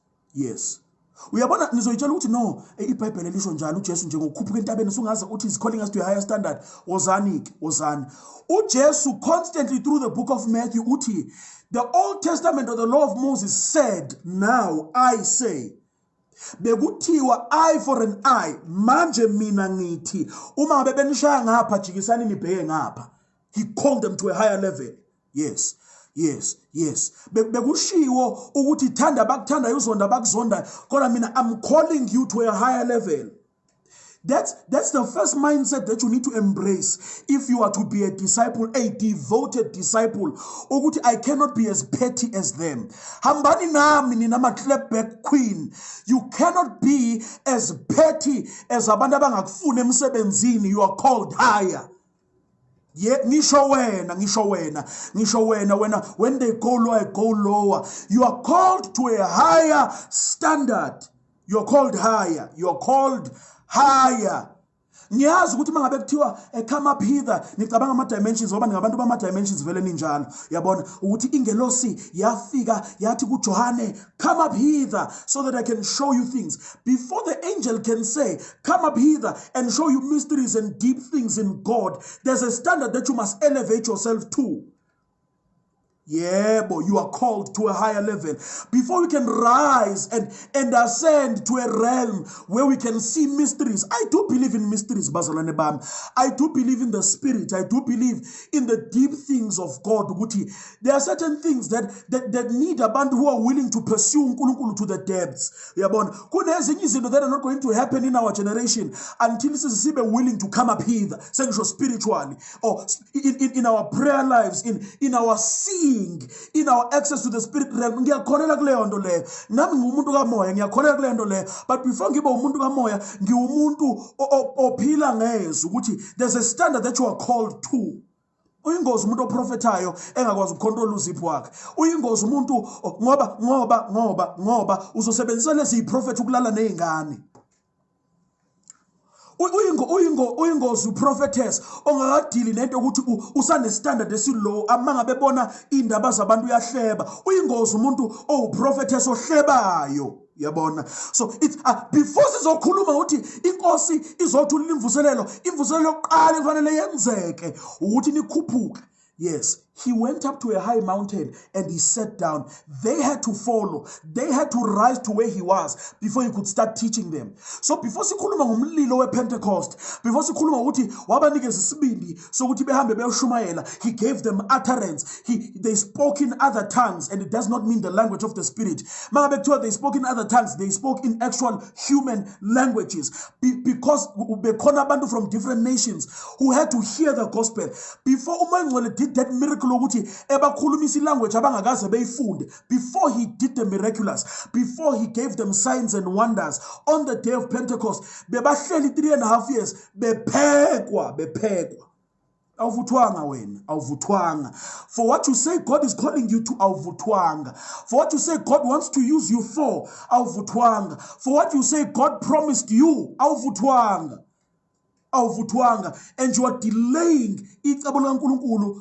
Uyabona nizoyitshela ukuthi no, iBhayibheli lisho njalo uJesu nje ngokukhuphuka entabeni sungaze uthi is calling us to a higher standard. Wozani. uJesu constantly through the book of Matthew uthi the Old Testament or the law of Moses said, now I say. Bekuthiwa eye for an eye, manje mina ngithi uma ngabe benishaya ngapha jikisani nibheke ngapha. He called them to a higher level. Yes. Bekushiwo ukuthi thanda bakuthanda uzonda bakuzonda, kodwa mina I'm calling you to a higher level. That's the first mindset that you need to embrace if you are to be a disciple, a devoted disciple. Ukuthi I cannot be as petty as them. Hambani nami nina ma-clapback queen. You cannot be as petty as abantu abangakufuna emsebenzini. You are called higher. Yeah, ngisho wena, when they go lower, I go lower. You are called to a higher standard. You are called higher. Ngiyazi ukuthi mangabe kuthiwa come up hither, nicabanga ama-dimensions ngoba ningabantu bama-dimensions vele ninjalo, yabona, ukuthi ingelosi yafika yathi kuJohane, come up hither so that I can show you things. Before the angel can say, come up hither and show you mysteries and deep things in God, there's a standard that you must elevate yourself to. Yeah, boy, you are called to a higher level. Before we can rise and ascend to a realm where we can see mysteries. I do believe in mysteries, Bazalwane Bam. I do believe in the spirit. I do believe in the deep things of God. There are certain things that need a band who are willing to pursue uNkulunkulu to the depths. Kunezinye izinto that are not going to happen in our generation until sibe willing to come up here, spiritually, or in our prayer lives, in our seeing, in our access to the spirit realm. Ngiyakholelwa kuleyo nto leyo. Nami ngumuntu kamoya, ngiyakholelwa kuleyo nto leyo. But before ngibe umuntu kamoya, ngiwumuntu ophila ngezwi ukuthi there's a standard that you are called to. Uyingozi umuntu oprofetayo engakwazi ukucontrol uzipho wakhe. Uyingozi umuntu ngoba uzosebenzisa lezi prophet ukulala nezingane. Uyingozi prophetess ongakadili nento ukuthi usane standard esilow amangabe bona indaba zabantu yahleba. Uyingozi umuntu prophetess ohlebayo, yabona. So it's before sizokhuluma ukuthi inkosi izothula imvuselelo yokuqala efanele yenzeke ukuthi nikhuphuke. Yes, he went up to a high mountain and he sat down. They had to follow. They had to rise to where he was before he could start teaching them. So before sikhuluma ngomlilo wePentecost, before sikhuluma ukuthi wabanikeza isibindi sokuthi behambe beyoshumayela, he gave them utterance. They spoke in other tongues, and it does not mean the language of the spirit. Mangabe kuthiwa they spoke in other tongues, they spoke in actual human languages because bekhona abantu from different nations who had to hear the gospel. Before uMangcwele did that miracle ukuthi ebakhulumisa language abangakaze beyifunde, before he did the miraculous, before he gave them signs and wonders on the day of Pentecost, bebahleli 3.5 years bephekwa. Awuvuthwanga wena, awuvuthwanga. For what you say God is calling you to, awuvuthwanga. For what you say God wants to use you for, awuvuthwanga. For what you say God promised you, awuvuthwanga. And you are delaying it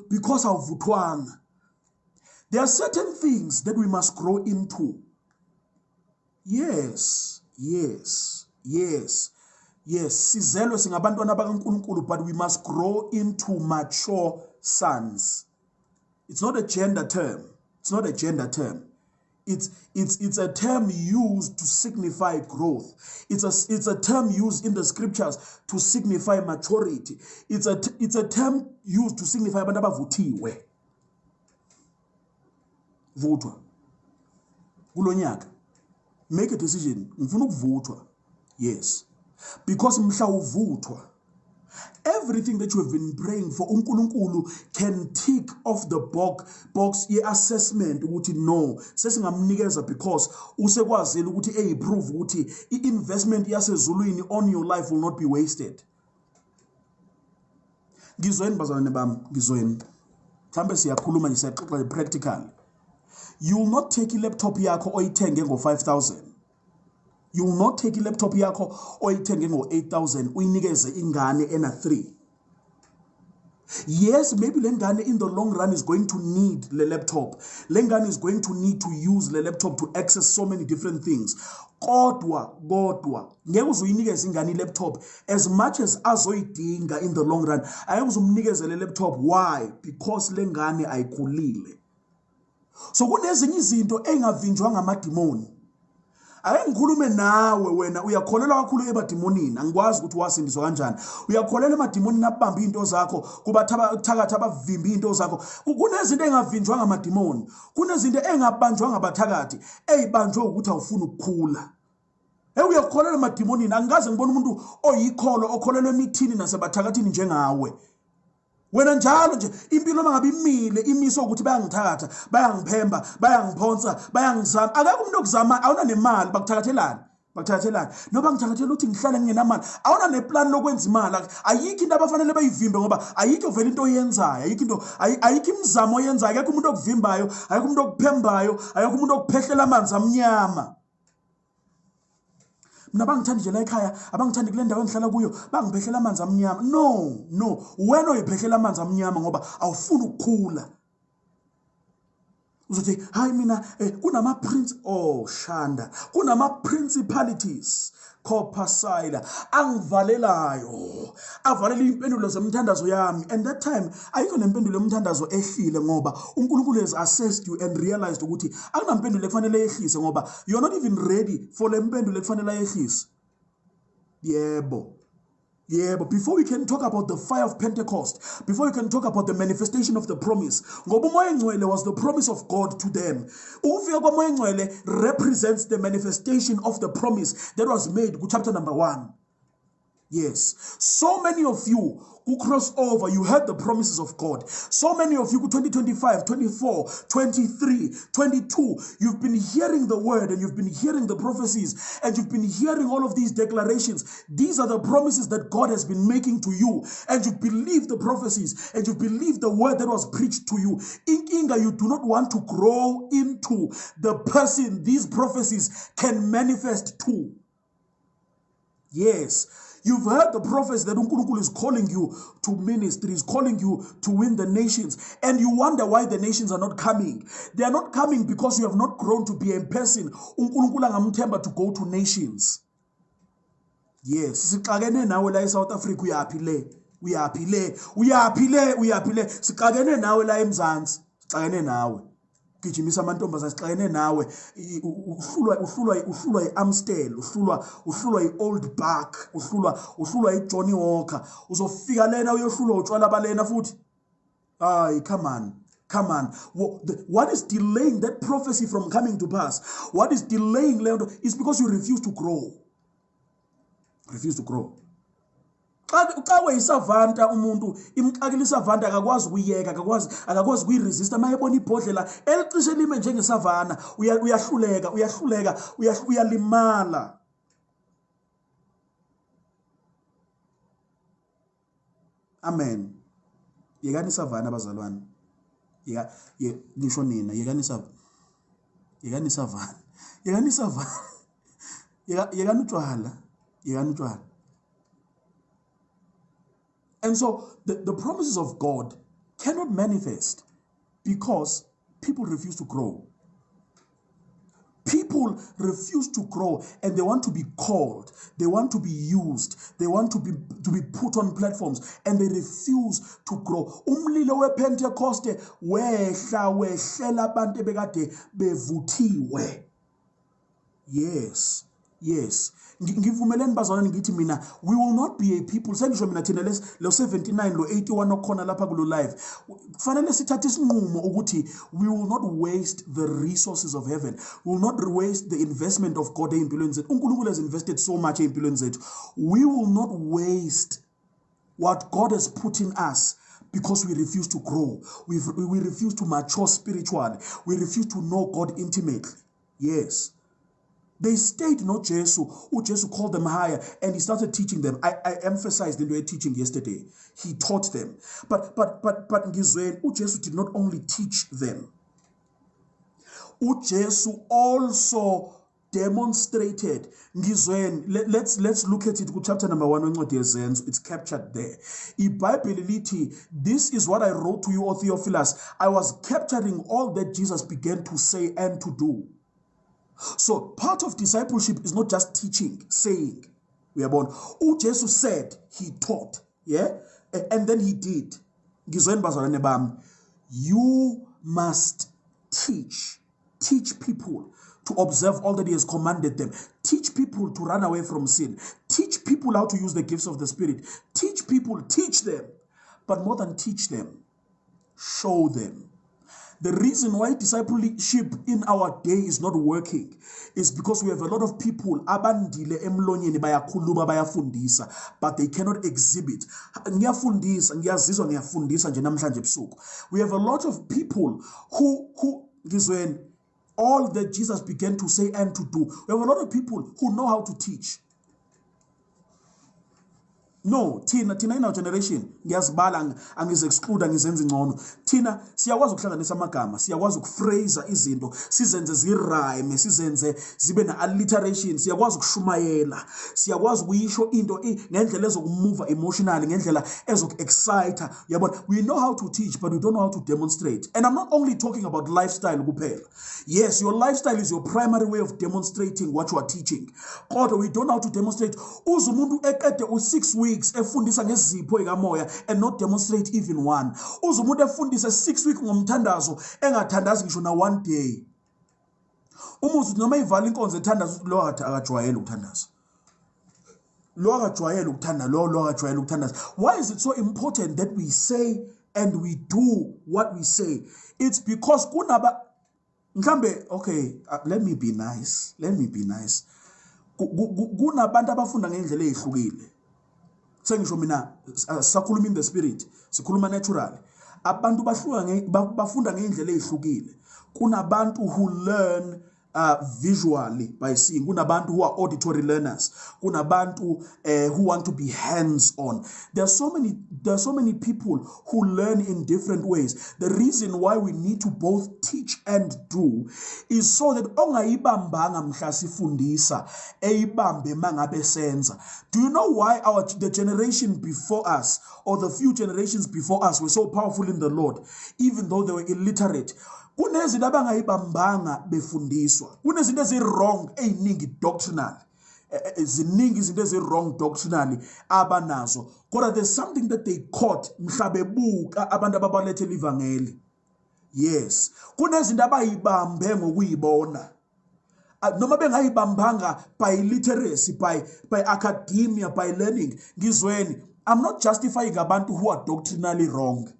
because of vutuanga. There are certain things that we must grow into. Yes. Sizelwe singabantwana bakaNkulunkulu, but we must grow into mature sons. It's not a gender term. It's a term used to signify growth. It's a term used in the scriptures to signify maturity. It's a term used to signify abantu abavuthiwe. Vuthwa. Kulonyaka. Make a decision. Ngifuna ukuvuthwa. Yes. Because mhla uvuthwa, everything that you have been praying for, uNkulunkulu can tick off the box assessment ukuthi no, sesingamnikeza because usekwazile ukuthi prove ukuthi i-investment yasezulwini on your life will not be wasted. Ngizweni bazalwane bami, ngizweni. Mhlambe siyakhuluma nje siyaxoxa practical. You will not take i-laptop yakho oyithenge ngo-5,000. You will not take i-laptop yakho oyithenge ngo-8,000 uyinikeze ingane ena 3. Yes, maybe le ngane in the long run is going to need the laptop. Le ngane is going to need to use the laptop to access so many different things. Kodwa, ngeke uzuyinikeze ingane i-laptop as much as azoyidinga in the long run. Ayeke uzumnikeze le laptop. Why? Because le ngane ayikhulile. So kunezinye izinto engavinjwa ngamadimoni. Ake ngikhulume nawe wena uyakholelwa kakhulu ebademonini, angikwazi ukuthi wasindiswa kanjani. Uyakholelwa emademonini abamba into zakho, kubathakatha abavimba into zakho. Kunezinto engavinjwa ngamadimoni, kunezinto engabanjwa ngabathakathi, ezibanjwe ukuthi awufuna ukukhula. Uyakholelwa emademonini, angikaze ngibone umuntu oyikholo okholelwa emithini nasebathakathini njengawe. Wena njalo nje impilo mangabe imile imiso ukuthi bayangithakatha, bayangiphemba, bayangiphonsa, bayangizama. Akekho umuntu okuzama, awuna nemali bakuthathelana. Noba ngithakathela ukuthi ngihlale ngingenamali, awuna neplan lokwenza imali. Ayikho into abafanele bayivimbe ngoba ayikho vele into oyenzayo, ayikho imizamo oyenzayo, akekho umuntu okuvimbayo, ayikho umuntu okuphembayo, ayikho umuntu okuphehlela amanzi amnyama. Mina bangithandi nje la ekhaya, abangithandi kule ndawo engihlala kuyo, bangiphehlela amanzi amnyama. No, wena uyiphehlela amanzi amnyama ngoba awufuni ukukhula. Uzothi hayi mina kunama prince shanda, kunama principalities Kopasayla angivalelayo, avalela impendulo zemthandazo yami. And that time ayikho nempendulo yomthandazo ehlile ngoba uNkulunkulu has assessed you and realized ukuthi akunampendulo ekufanele yehlise ngoba you're not even ready for le mpendulo ekufanele yehlise. But before we can talk about the fire of Pentecost, before we can talk about the manifestation of the promise, ngoba umoya engcwele was the promise of God to them. Ukufika komoya engcwele represents the manifestation of the promise that was made in chapter number 1. Yes, so many of you who cross over, you heard the promises of God. So many of you, 2025, 24, 23, 22, you've been hearing the word and you've been hearing the prophecies and you've been hearing all of these declarations. These are the promises that God has been making to you, and you believe the prophecies and you believe the word that was preached to you. Inkinga, you do not want to grow into the person these prophecies can manifest to. Yes. You've heard the prophets that uNkulunkulu is calling you to ministry, is calling you to win the nations, and you wonder why the nations are not coming. They are not coming because you have not grown to be a person uNkulunkulu angamthemba to go to nations. Yes, sixakene nawe la eSouth Africa uyaphile. Sixakene nawe la eMzansi, sixakene nawe. Gijimisa amantombazana sixakene nawe, uhlulwa iAmstel, uhlulwa iOld Park, uhlulwa iJohnny Walker, uzofika lena uyohlulwa utshwala balena futhi. Come on. What is delaying that prophecy from coming to pass? What is delaying Leandro is because you refuse to grow. Xa weyisavanta umuntu imxakile isavanta akakwazi ukuyeka, akakwazi ukuyiresista. Mayebona ibhodlela elicishe lime njengesavana, uyahluleka, uyalimala. Amen. Yekani isavana bazalwane. Ngisho nina yekani isavana. Yekani utshwala. And so the promises of God cannot manifest because people refuse to grow. People refuse to grow and they want to be called. They want to be used. They want to be put on platforms and they refuse to grow. Umlilo wePentecoste wehlela abantu ebekade bevuthiwe. Yes. Yes. Ngivumeleni bazalwane ngithi mina we will not be a people sengisho mina thina lo 79 lo 81 okhona lapha kulo live kufanele sithathe isinqumo ukuthi we will not waste the resources of heaven. We will not waste the investment of God empilweni zethu. uNkulunkulu has invested so much empilweni zethu. We will not waste what God has put in us because we refuse to grow. We refuse to mature spiritually. We refuse to know God intimately. Yes. They stayed no Jesu. Jesu called them higher and he started teaching them. I emphasized in the teaching yesterday. He taught them. But ngizweni, Jesu did not only teach them. Jesu also demonstrated. Ngizweni, let's look at it. Chapter number 1 wencwadi yezenzo. It's captured there. IBhayibheli lithi, this is what I wrote to you, O Theophilus. I was capturing all that Jesus began to say and to do. So part of discipleship is not just teaching, saying. We are born. Jesus said, he taught. Yeah? And then he did. You must teach. Teach people to observe all that he has commanded them. Teach people to run away from sin. Teach people how to use the gifts of the Spirit. Teach people, teach them. But more than teach them, show them. The reason why discipleship in our day is not working is because we have a lot of people abandile emlonyeni bayakhuluma bayafundisa but they cannot exhibit. Ngiyafundisa ngiyazizwa ngiyafundisa nje namhlanje ebusuku. We have a lot of people who ngizweni all that Jesus began to say and to do. We have a lot of people who know how to teach. No, Tina in our generation, ngiyazibala angize-exclude ngizenza ingcono. Tina siyakwazi ukuhlanganisa amagama, siyakwazi ukuphrase izinto, sizenze zirhyme, sizenze zibe na-alliteration, siyakwazi ukushumayela, siyakwazi ukuyisho into ngendlela ezokumove emotionally, ngendlela ezoku-excite. Yabona, we know how to teach but we don't know how to demonstrate. And I'm not only talking about lifestyle kuphela. Yes, your lifestyle is your primary way of demonstrating what you are teaching. Kodwa we don't know how to demonstrate. Uzumuntu eqede u6 weeks efundisa ngezipho ikamoya and not demonstrate even one. Uzumuntu efundisa 6 weeks ngomthandazo engathandazi ngisho na one day. Umuzi noma ivala inkonzo ethandaza lo akajwayele ukuthandaza. Lo akajwayele ukuthanda lo akajwayele ukuthandaza. Why is it so important that we say and we do what we say? It's because kunaba mhlambe okay, let me be nice. Kunabantu abafunda ngendlela ezihlukile. Sengisho mina sakhuluma in the spirit, sikhuluma naturally. Abantu bafunda ngendlela ezihlukile. Kunabantu who learn visually by seeing. Kunabantu who are auditory learners. Kunabantu who want to be hands-on. There are so many people who learn in different ways. The reason why we need to both teach and do is so that ongayibambanga mhla sifundisa eyibambe mangabe senza. Do you know why the generation before us or the few generations before us were so powerful in the Lord, even though they were illiterate? Kunezinto abangayibambanga befundiswa. Kunezinto ezi-wrong eziningi doctrinally. Ziningi izinto ezi-wrong doctrinally abanazo. Kodwa there's something that they caught mhla bebuka abantu ababalethela ivangeli. Yes. Kunezinto abayibambe ngokuyibona. Noma bengayibambanga by literacy, by academia, by learning. Ngizweni, I'm not justifying abantu who are doctrinally wrong.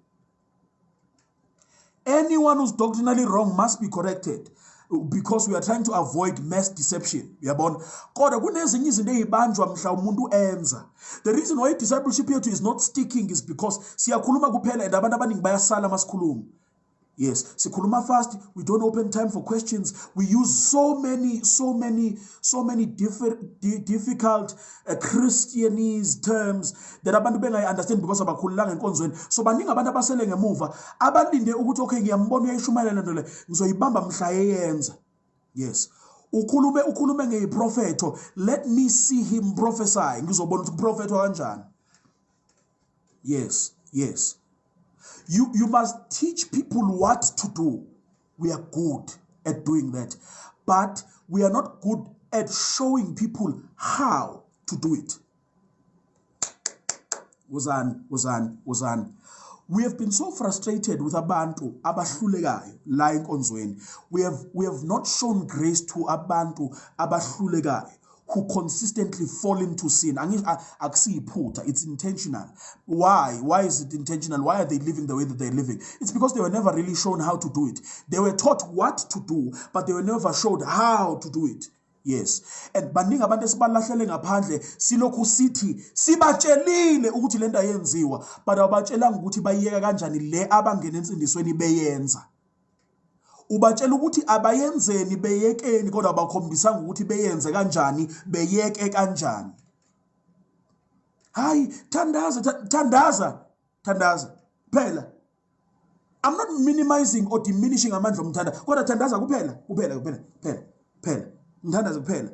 Anyone who's doctrinally wrong must be corrected because we are trying to avoid mass deception. The reason why discipleship here is not sticking is because siyakhuluma kuphela and abantu abaningi bayasala masikhuluma. Yes, sikhuluma fast, we don't open time for questions. We use so many difficult Christianese terms that abantu bengayi understand because abakhululanga enkonzweni. So baningi abantu abasele ngemuva abalinde ukuthi okay ngiyambona uyayishumayela lento le ngizoyibamba mhla eyenza. Yes. Ukhulume ngeprofeto, let me see him prophesy. Ngizobona ukuthi uprofeto kanjani. Yes. You must teach people what to do. We are good at doing that. but we are not good at showing people how to do it. Wozani. We have been so frustrated with abantu abahlulekayo la enkonzweni. We have not shown grace to abantu abahlulekayo who consistently fall into sin. It's intentional. Why? Why is it intentional? Why are they living the way that they're living? It's because they were never really shown how to do it. They were taught what to do, but they were never showed how to do it. Yes. And baningi abantu esibalahlele ngaphandle silokhu sithi sibatshelile ukuthi lento ayenziwa, but abatshelanga ukuthi bayiyeka kanjani le abangena ensindisweni beyenza. Ubatshela ukuthi abayenzeni beyekeni kodwa abakhombisanga ukuthi beyenze kanjani beyeke kanjani. Hayi thandaza phela. I'm not minimizing or diminishing amandla omthandazo kodwa thandaza kuphela mthandazo kuphela.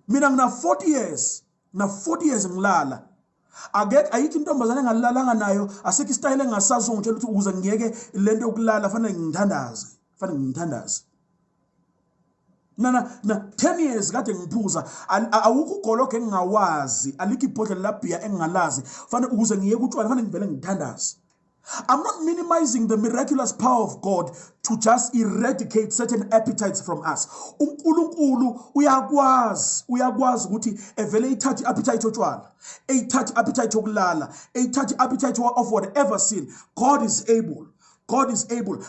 Mina ngina 40 years ngilala. Ayikho intombazane engalalanga nayo asekho istyle engasazo ngitshela ukuthi ukuze ngiyeke lento yokulala fanele ngithandaze. Na 10 years kade ngiphuza awukho ugoloke engingawazi alikho ibhodlela labhiya engingalazi fanele ukuze ngiyeke utshwala fanele ngivele ngithandaze. I'm not minimizing the miraculous power of God to just eradicate certain appetites from us. uNkulunkulu uyakwazi ukuthi evele ithathe appetite yotshwala, eyithathe appetite yokulala, eyithathe appetite of whatever sin. God is able.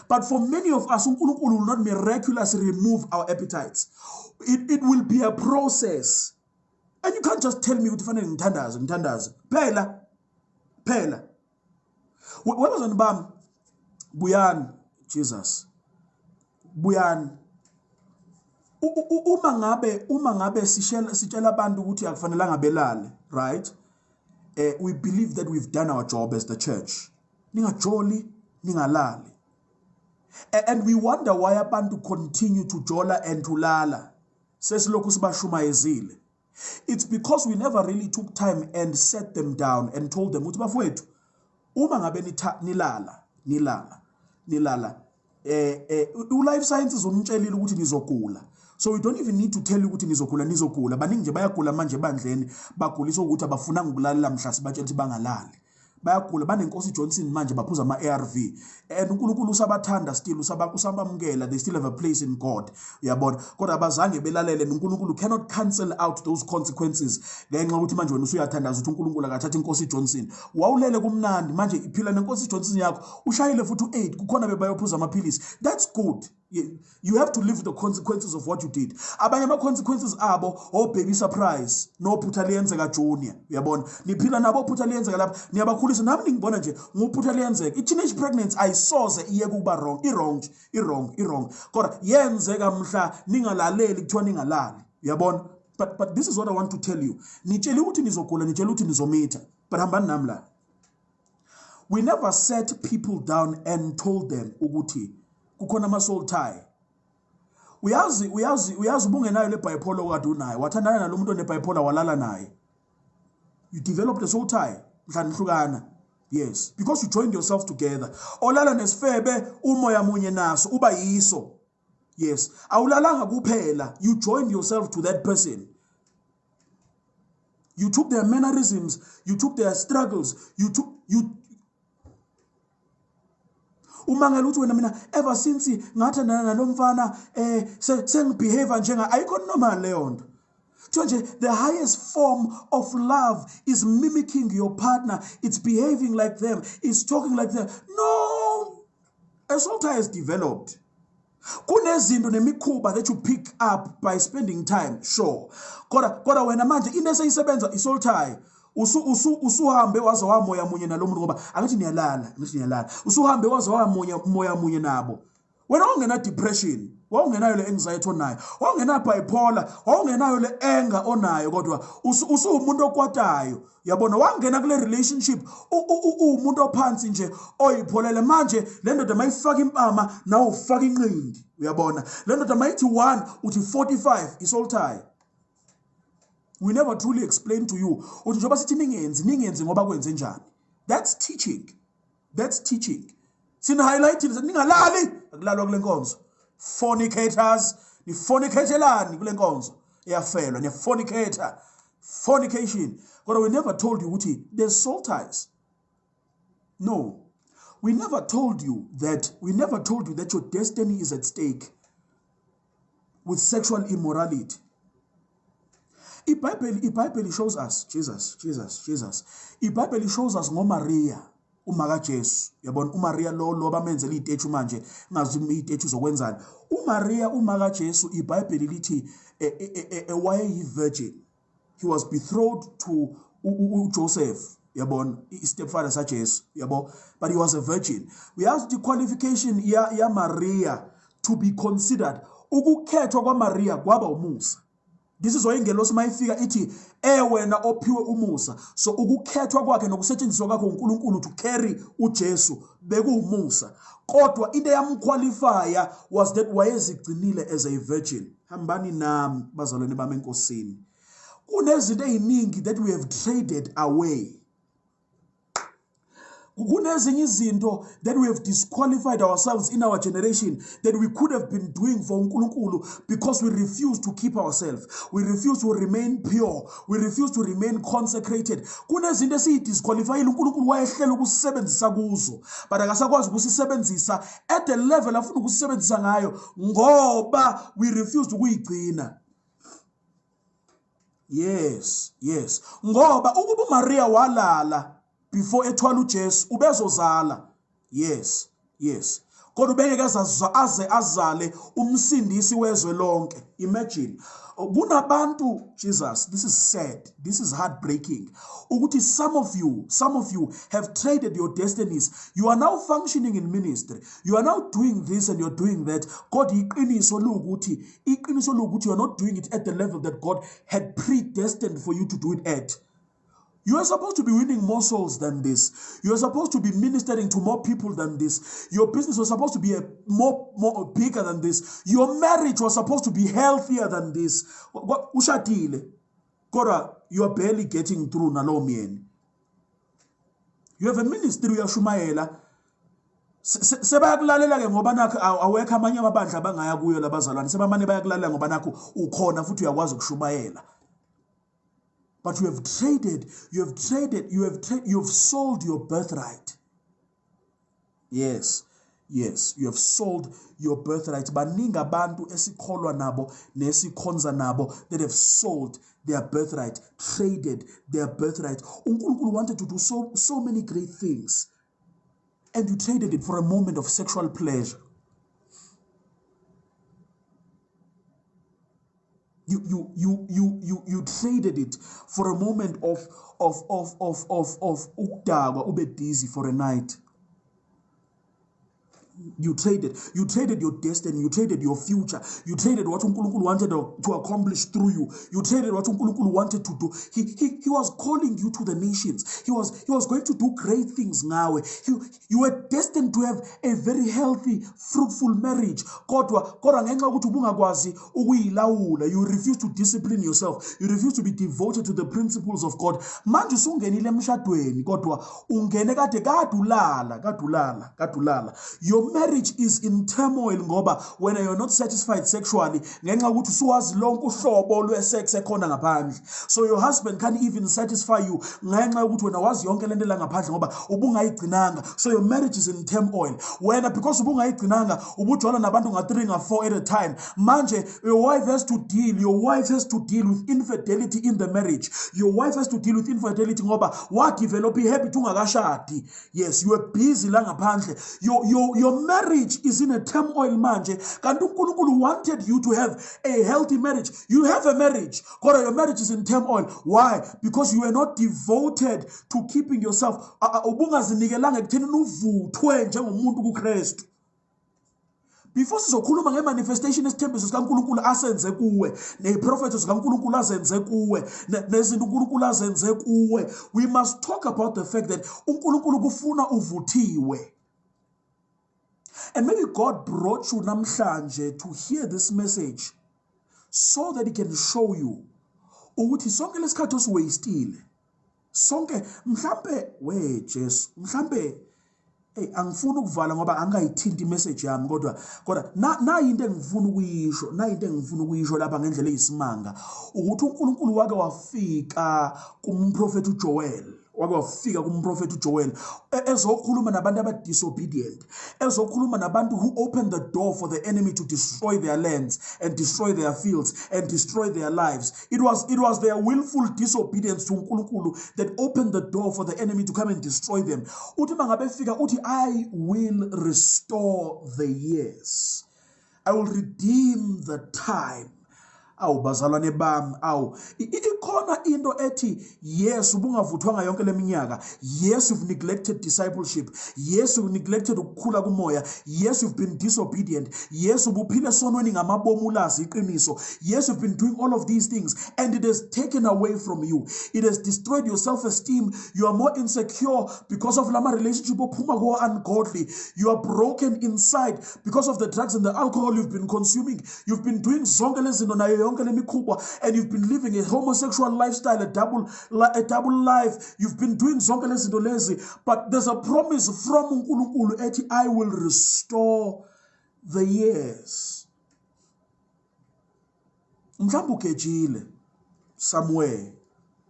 But for many of us, uNkulunkulu will not miraculously remove our appetites. It will be a process. And you can't just tell me ukuthi fanele ngithandaze. Phela. Webazana bami buyani Jesus. Buyani. Uma ngabe sitshela abantu ukuthi akufanelanga belale, right? We believe that we've done our job as the church. Ningajoli, ningalali. And we wonder why abantu continue to jola and to lala. Sesilokhu sibashumayezile. It's because we never really took time and set them down and told them ukuthi bafowethu uma ngabe nilala life sciences umtshelile ukuthi nizogula. So we don't even need to tell you ukuthi nizogula. Baningi nje bayagula manje ebandleni bagulisa ukuthi abafunanga ukulalela mhla sibatshela ukuthi bangalali. Bayagula banenkosi Johnson manje baphuza ama-ARV and uNkulunkulu usabathanda still usabamukela. They still have a place in God. Uyabona kodwa abazange belalele. uNkulunkulu cannot cancel out those consequences ngenxa ukuthi manje wena usuyathandaza ukuthi uNkulunkulu akathatha inkosi Johnson. Wawulele kumnandi manje iphila nenkosi Johnson yakho ushayile futhi u8 kukhona bebayophuza amaphilisi. That's good. You have to live with the consequences of what you did. Abanye ama consequences abo baby surprise no phutha liyenzeka junior. Uyabona niphila nabo phutha liyenzeka lapha niyabakhulisa nami ngibona nje ngophutha liyenzeka. I-teenage pregnancy ayisoze iye kuba wrong kodwa yenzeka mhla ningalaleli kuthiwa ningalali. Uyabona but this is what I want to tell you. Nitshela ukuthi nizogula, nitshela ukuthi nizomitha, but hambani nami la. We never set people down and told them ukuthi kukhona ama-soul tie. Uyazi ubungenayo le bipolar okade unayo wathandana nalo muntu one-bipolar walala naye. You developed a soul tie. Mhlanihlukana. Yes, because you joined yourself together. Olala nesifebe umoya munye naso uba yiso. Yes, awulalanga kuphela. You joined yourself to that person. You took their mannerisms, you took their struggles, you umangela uthi wena mina ever since ngathandana nalomfana sengibehave njenga ayikho normal leyo nto. The highest form of love is mimicking your partner. It's behaving like them. It's talking like them. No, a soul tie is developed. Kunezinto nemikhuba that you pick up by spending time. Sure. Kodwa wena manje inese isebenza isoul tie. Usuhambe waza wamoya munye nalo muntu ngoba angithi niyalala. Usuhambe waza wamoya munye nabo. Wena ungena depression, wawungenayo le anxiety onayo, wawungena bipolar, wawungenayo le anger onayo kodwa umuntu okwatayo. Yabona wangena kule relationship umuntu ophansi nje oyipholele manje le ndoda mayifaka impama nawe ufaka inqindi. Uyabona le ndoda mayithi 1 uthi 45 isoul tie. We never truly explain to you uthi njoba sithi ningenzi ngoba kwenze njani. That's teaching. Sina highlight ningalali akulalwa kule nkonzo. Fornicators, nifornicateelani kule nkonzo eyafelwa, nifornicator, fornication. But we never told you ukuthi there's soul ties. No. We never told you that your destiny is at stake with sexual immorality. iBhayibheli shows us Jesus. iBhayibheli shows us ngoMaria umaka Jesu. Yabona uMaria lo bamenzela itethu manje ngazi itethu zokwenzani. uMaria umaka Jesu iBhayibheli lithi waye virgin. He was betrothed to Joseph. Yabona stepfather sa Jesu, yabo, but he was a virgin. We have the qualification ya Maria to be considered. Ukukhethwa kwa Maria kwaba umusa. This is why ingelosi mayifika ithi wena ophiwe umusa. So ukukhethwa kwakhe nokusetshenziswa kwakhe uNkulunkulu to carry uJesu bekuumusa. Kodwa into yamqualifya was that wayezigcinile as a virgin. Hambani nami bazalwane bami enkosini. Kunezinto eziningi that we have traded away. Kunezinye izinto that we have disqualified ourselves in our generation that we could have been doing for uNkulunkulu because we refuse to keep ourselves. We refuse to remain pure. We refuse to remain consecrated. Kunezinto esiyidisqualifyile uNkulunkulu wayehlela ukusebenzisa kuzo, but akasakwazi ukusebenzisa at the level afuna ukusebenzisa ngayo ngoba we refuse ukuyigcina. Yes. Ngoba ukuba uMaria walala before ethwala uJesu ubezozala. Yes. Kodwa ubengeke aze azale umsindisi wezwe lonke. Imagine. Kunabantu, Jesus, this is sad. This is heartbreaking. Ukuthi some of you have traded your destinies. You are now functioning in ministry. You are now doing this and you're doing that. God, iqiniso lokuthi you are not doing it at the level that God had predestined for you to do it at. You are supposed to be winning more souls than this. You are supposed to be ministering to more people than this. Your business was supposed to be more bigger than this. Your marriage was supposed to be healthier than this. Ushadile. Kodwa, you are barely getting through nalomyeni. You have a ministry uyashumayela. Sebayakulalela ke ngoba nakho awekho amanye amabandla abangaya kuyo labazalwane. Sebamane bayakulalela ngoba nakho ukhona futhi uyakwazi ukushumayela. But you have sold your birthright. Yes, you have sold your birthright. Baningi abantu esikholwa nabo nesikhonza nabo that have sold their birthright, traded their birthright. uNkulunkulu wanted to do so many great things, and you traded it for a moment of sexual pleasure. You traded it for a moment of ukudakwa ube dizzy for a night. You traded your destiny, you traded your future, you traded what uNkulunkulu wanted to accomplish through you. You traded what uNkulunkulu wanted to do. He was calling you to the nations. He was going to do great things now. You were destined to have a very healthy, fruitful marriage. Kodwa ngenxa ukuthi ubungakwazi ukuyilawula, you refuse to discipline yourself. You refuse to be devoted to the principles of God. Manje usungenile emshadweni kodwa ungene kade kadulala. Your marriage is in turmoil ngoba when you're not satisfied sexually ngenxa ukuthi usuwazi lonke uhlobo lwesex ekhona ngaphandle. So your husband can't even satisfy you ngenxa ukuthi wena wazi yonke lento la ngaphandle ngoba ubungayigcinanga. So your marriage is in turmoil. Wena because ubungayigcinanga ubujwala nabantu nga3 nga4 at a time. Manje your wife has to deal with infidelity in the marriage. Your wife has to deal with infidelity ngoba wa develop habit ungakashadi. Yes, you are busy la ngaphandle. Your marriage is in a turmoil manje. Kanti uNkulunkulu wanted you to have a healthy marriage. You have a marriage, but your marriage is in turmoil. Why? Because you are not devoted to keeping yourself. Ubungazinikelanga ekuthenini uvuthwe njengomuntu kuKristu. Before sizokhuluma ngemanifestation esithembiso sikaNkulunkulu asenze kuwe, neprofethi sikaNkulunkulu azenze kuwe, nezinto uNkulunkulu azenze kuwe, we must talk about the fact that uNkulunkulu kufuna uvuthiwe. And maybe God brought you namhlanje to hear this message so that He can show you ukuthi sonke lesikhathi osiwastile. Sonke mhlambe Jesu, mhlambe Hey, angifuni ukuvala ngoba angayithinta imessage yami kodwa na into engifuna ukuyisho lapha ngendlela eyisimanga ukuthi uNkulunkulu wake wafika kumprofeti uJoel ezokhuluma nabantu abadisobedient, ezokhuluma nabantu who opened the door for the enemy to destroy their lands and destroy their fields and destroy their lives. It was their willful disobedience to uNkulunkulu that opened the door for the enemy to come and destroy them. Uthi mangabefika uthi I will restore the years. I will redeem the time. Awu bazalwane bami, ikhona into ethi yes ubungavuthwanga yonke leminyaka, yes you've neglected discipleship, yes you've neglected ukukhula kumoya, yes you've been disobedient, yes ubuphile sonweni ngamabomulazi iqiniso, yes you've been doing all of these things and it has taken away from you, it has destroyed your self-esteem, you are more insecure because of lama relationship ophuma kuwo ungodly, you are broken inside because of the drugs and the alcohol you've been consuming, you've been doing zonke lezinto nayo and you've been living a homosexual lifestyle, a double life, you've been doing zonke lezinto lezi, but there's a promise from uNkulunkulu ethi I will restore the years. Mhlawumbe ugejile somewhere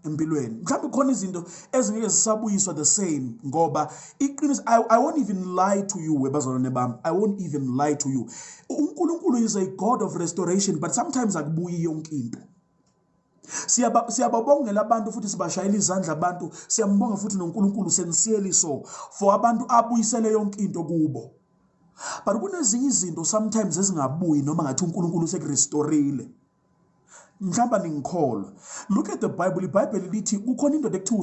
empilweni, mhlawumbe khona izinto ezingeke zisabuyiswa the same ngoba iqiniso I won't even lie to you webazalwane bami, I won't even lie to you. uNkulunkulu is a God of restoration, but sometimes akubuyi yonke into. Siyababongela abantu futhi sibashayela izandla abantu, siyambonga futhi noNkulunkulu sincerely so for abantu abuyisele yonke into kubo. But kunezinye izinto sometimes ezingabuyi noma ngathi uNkulunkulu sekurestorile. Mhlamba ningikholwa. Look at the Bible. iBhayibheli lithi kukhona indoda ekuthiwa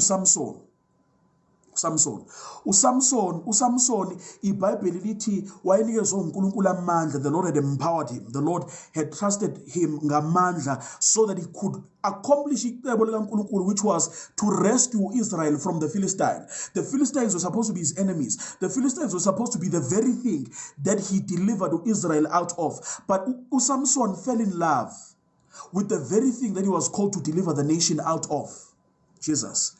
uSamson iBhayibheli lithi wayenikezwe uNkulunkulu amandla. The Lord had empowered him. The Lord had trusted him ngamandla so that he could accomplish icebo likaNkulunkulu, which was to rescue Israel from the Philistines. The Philistines were supposed to be his enemies. The Philistines were supposed to be the very thing that he delivered Israel out of. But Samson fell in love with the very thing that he was called to deliver the nation out of, Jesus.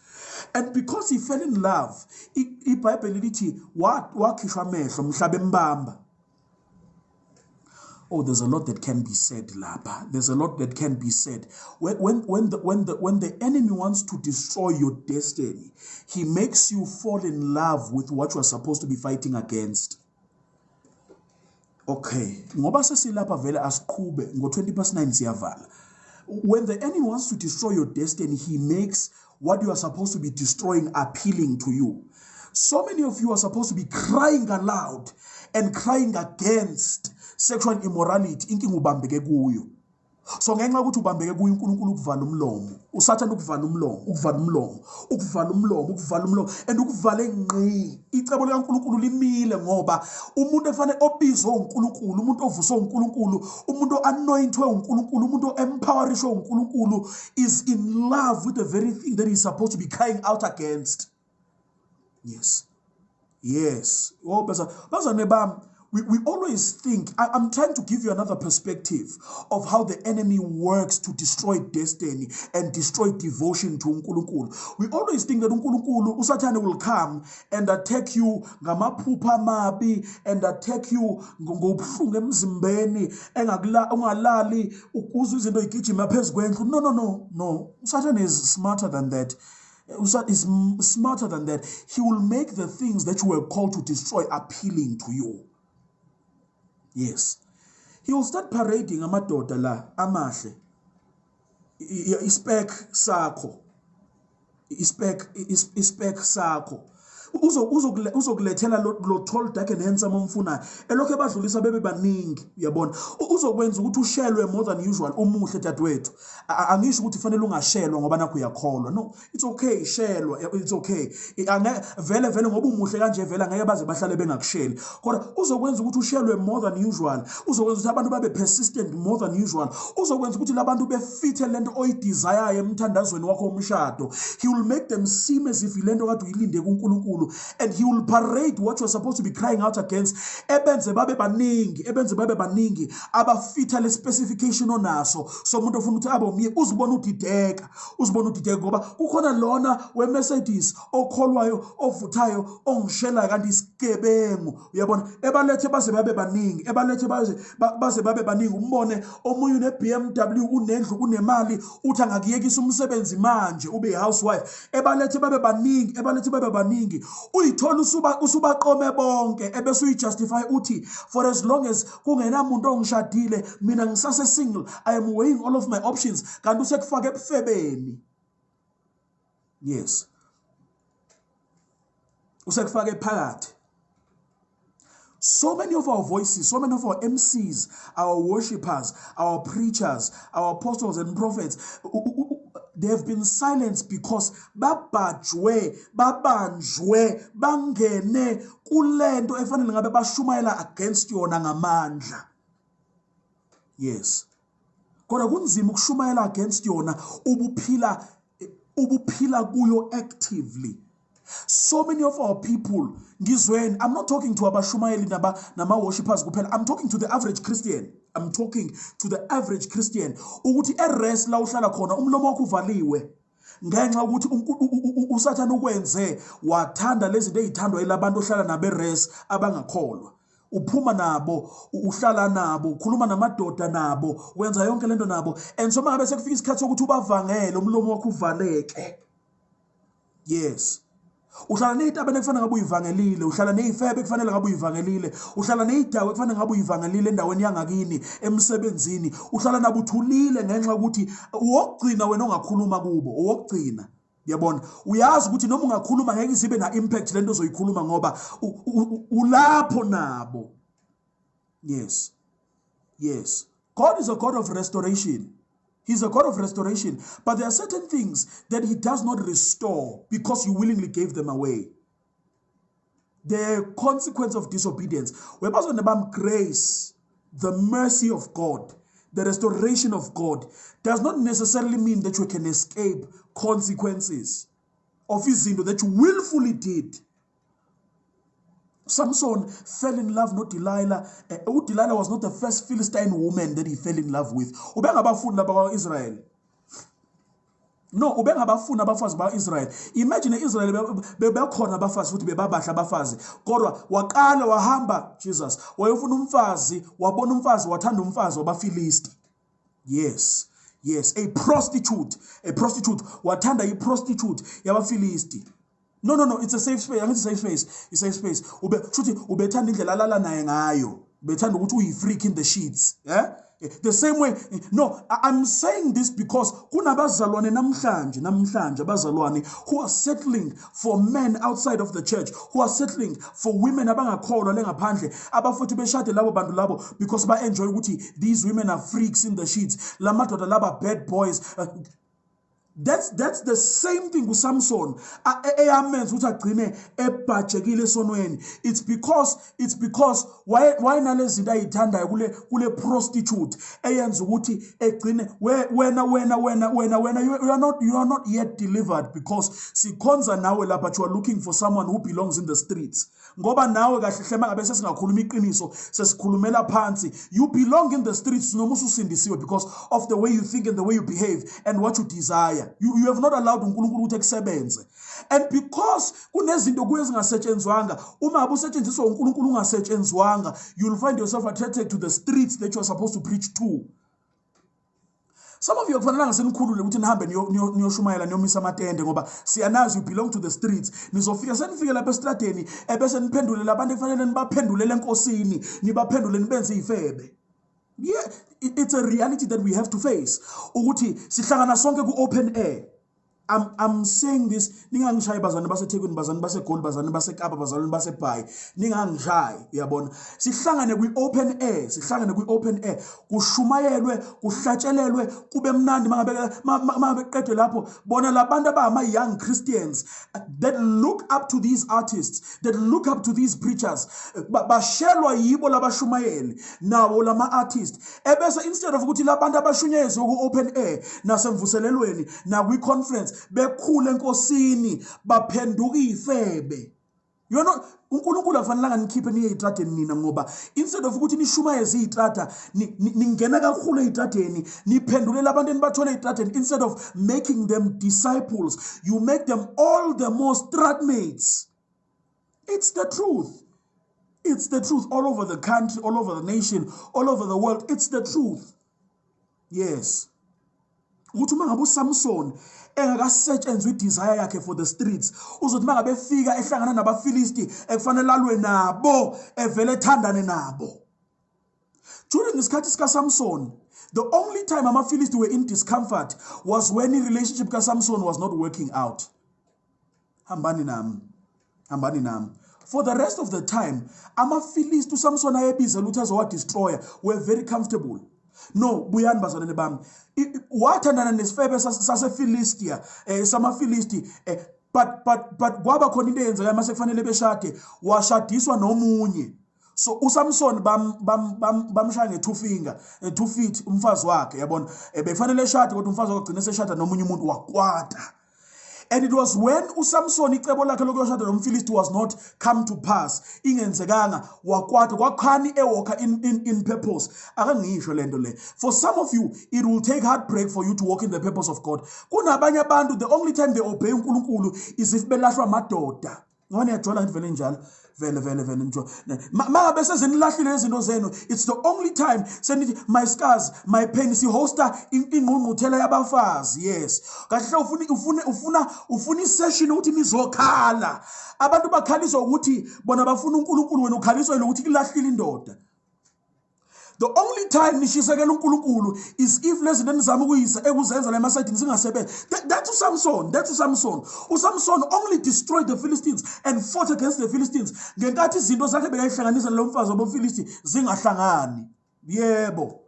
And because he fell in love, iBhayibheli lithi wakhishwa amehlo mhlaba embamba. Oh, there's a lot that can be said lapha. There's a lot that can be said. When the enemy wants to destroy your destiny, he makes you fall in love with what you are supposed to be fighting against. Okay, ngoba sesilapha vele asiqhube ngo-9:20 siyavala. When the enemy wants to destroy your destiny, he makes what you are supposed to be destroying appealing to you. So many of you are supposed to be crying aloud and crying against sexual immorality. Inkinga ubambeke kuyo. So ngenxa ukuthi ubambeke kuyo uNkulunkulu ukuvala umlomo. Usathana ukuvala umlomo and ukuvale ngqi. Icebo likaNkulunkulu limile ngoba umuntu efanele obizwe uNkulunkulu, umuntu ovuswe uNkulunkulu, umuntu anointwe uNkulunkulu, umuntu empowerishwe uNkulunkulu is in love with the very thing that he's supposed to be crying out against. Yes. Oh, bazane bami, we always think, I'm trying to give you another perspective of how the enemy works to destroy destiny and destroy devotion to uNkulunkulu. We always think that uNkulunkulu, uSathane will come and attack you ngamaphupha amabi and attack you ngobuhlungu emzimbeni ungalali ukuzwa izinto igijima phezu kwendlu. No. uSathane is smarter than that. Is smarter than that. He will make the things that you were called to destroy appealing to you. Yes. He will start parading amadoda la amahle. Ispec sakho. Uzokulethela lo tall dark and handsome omfuna elokho ebadlulisa bebe baningi uyabona uzokwenza ukuthi ushelwe more than usual umuhle dadwethu angisho ukuthi fanele ungashelwa ngoba nakho uyakholwa. No, it's okay, shelwa, it's okay. Vele ngoba umuhle kanje vele angeke baze bahlale bengakusheli, kodwa uzokwenza ukuthi ushelwe more than usual, uzokwenza ukuthi abantu babe persistent more than usual, uzokwenza ukuthi labantu befithe lento oyidesire emthandazweni wakho omshado. He will make them seem as if ilento kade uyilinde kuNkulunkulu kakhulu, and he will parade what you're supposed to be crying out against. Ebenze babe baningi abafitha le specification onaso. So umuntu ofuna ukuthi abo miye uzibona udideka ngoba kukhona lona we-Mercedes okholwayo ovuthayo ongishela kanti isigebengu, uyabona, ebalethe baze babe baningi, baze babe baningi. Umbone omunye une-BMW, unendlu, unemali, uthi angakuyekisa umsebenzi manje ube i-housewife. Ebalethe babe baningi, uyithola usubaqome bonke, ebese uyijustify uthi for as long as kungenamuntu ongishadile mina ngisase single, I am weighing all of my options, kanti usekufaka ebufebeni. Yes, usekufaka phakathi. So many of our voices, so many of our MCs, our worshippers, our preachers, our apostles and prophets, they have been silenced because babanjwe bangene kulento efanele ngabe bashumayela against yona ngamandla. Yes, kodwa kunzima ukushumayela against yona ubuphila kuyo actively. So many of our people, ngizweni, I'm not talking to abashumayeli nama worshippers kuphela, I'm talking to the average Christian. Ukuthi erest la uhlala khona umlomo wakho uvaliwe ngenxa ukuthi usathana ukwenze wathanda lezi zinto ezithandwa yilabantu ohlala nabe rest abangakholwa. Uphuma nabo, uhlala nabo, ukhuluma namadoda nabo, wenza yonke lento nabo, and so mangabe sekufika isikhathi sokuthi ubavangele umlomo wakho uvaleke. Yes, uhlala nezitabane kufanele ngabe uyivangelile, uhlala nezifebe kufanele ngabe uyivangelile, uhlala nezidawo kufanele ngabe uyivangelile endaweni yangakini emsebenzini, uhlala nabo uthulile ngenxa ukuthi uwokugcina wena ongakhuluma kubo, uwokugcina. Yabona, uyazi ukuthi noma ungakhuluma ngeke isibe na impact lento ozoyikhuluma ngoba ulapho nabo. Yes, God is a God of restoration. He's a God of restoration, but there are certain things that he does not restore because you willingly gave them away. The consequence of disobedience. We're talking about grace, the mercy of God, the restoration of God does not necessarily mean that you can escape consequences of izinto that you willfully did. Samson fell in love, not Delilah. Delilah was not the first Philistine woman that he fell in love with. Ubengabafunda bakwa Israel. No, ubengabafunda abafazi ba Israel. Imagine Israel bebekhona abafazi futhi bebabahla abafazi. Kodwa waqala wahamba Jesus. Wayofuna umfazi, wabona umfazi, wathanda umfazi wabafilisti. Yes, a prostitute. Wathanda i-prostitute yabafilisti. No, it's a safe space. I mean, it's a safe space. Ubethanda indlela alala naye ngayo. Ubethanda ukuthi uyi-freak in the sheets. Yeah? The same way. No, I'm saying this because kunabazalwane namhlanje abazalwane who are settling for men outside of the church, who are settling for women abangakholwa lengaphandle, abafuthi beshade labo bantu labo because ba enjoy ukuthi these women are freaks in the sheets. La madoda laba bad boys. That's the same thing with Samson. It's because why nalezinto ayithandayo kule prostitute eyenza ukuthi egcine wena you are not yet delivered because sikhonza nawe la, but you are looking for someone who belongs in the streets. Ngoba nawe kahle hle mangabe sesingakhuluma iqiniso sesikhulumela phansi, you belong in the streets noma ususindisiwe because of the way you think and the way you behave and what you desire. You have not allowed uNkulunkulu ukuthi kusebenze. And because kunezinto kuyezingasetshenzwanga, uma abusetshenziswa uNkulunkulu ungasetshenzwanga, you'll find yourself attracted to the streets that you are supposed to preach to. Some of you kufanele ngasenikhulule ukuthi nihambe niyoshumayela niyomisa amatende ngoba siyanazi you belong to the streets. Nizofika senifike lapha estradeni ebese niphendule abantu kufanele nibaphendulele enkosini, nibaphendule nibenze ifebe. Yeah, it's a reality that we have to face. Ukuthi sihlangana sonke ku open air. I'm saying this, ningangishayi bazalwane baseThekwini, bazalwane baseGoli, bazalwane baseKapa, bazalwane baseBhayi, ningangishayi, uyabona. Sihlangane kwi-open air, kushumayelwe, kuhlatshelelwe, kube mnandi mangabe qedwe lapho. Bona labantu abama young Christians that look up to these artists, that look up to these preachers, bashelwa yibo labashumayeli nawo lama artists. Ebese instead of ukuthi labantu abashunyezwe ku open air nasemvuselelweni na kwi conference bekhule enkosini baphenduka ifebe. You are not uNkulunkulu afanelanga nikhiphe niye ezitradeni nina ngoba instead of ukuthi nishumayeze izitrada ningena kakhulu ezitradeni niphendulela abantu enibathole ezitradeni instead of making them disciples you make them all the more stradmates. It's the truth. It's the truth all over the country, all over the nation, all over the world. It's the truth. Yes. Ukuthi mangabe uSamson engakasetshenzwe idesire yakhe for the streets uzothi mangabe efika ehlangana nabaFilisti ekufanele alwe nabo evele ethandane nabo. During isikhathi sikaSamson, the only time amaFilisti were in discomfort was when the relationship kaSamson was not working out. Hambani nami. For the rest of the time, amaFilisti uSamson ayebizela ukuthi azowadestroya were very comfortable. No, buyani bazalwane bami. Wathandana nesifebe saseFilistia, samaFilisti, but kwaba khona into eyenzeka mase kufanele beshade, washadiswa nomunye. So uSamson bamshaya nge2 finger, 2 feet umfazi wakhe, yabona. Befanele eshade kodwa umfazi wakhe ugcina seshada nomunye umuntu wakwata. And it was when uSamson icebo lakhe lokuyoshada nomFilisti was not come to pass. Ingenzekanga wakwata kwakhani ewalker in purpose. Akangisho lento le. For some of you it will take heartbreak for you to walk in the purpose of God. Kunabanye abantu the only time they obey uNkulunkulu is if belahlwa madoda. Ngoba niyajwala ngivele njalo. Vele njo. Mangabe sezenilahlile izinto zenu, it's the only time senithi my scars, my pain sihosta ingqungquthela yabafazi. Yes. Kahle ufuna isession ukuthi nizokhala. Abantu bakhaliswa ukuthi bona bafuna uNkulunkulu wena ukhaliswa ukuthi kilahlile indoda. The only time nishisekela uNkulunkulu is if lezi nizama ukuyisa ekuzenza le masayidini zingasebenzi. That's uSamson. uSamson only destroyed the Philistines and fought against the Philistines. Ngenkathi izinto zakhe bekayihlanganisa lo mfazi wabomfilisti zingahlangani. Yebo.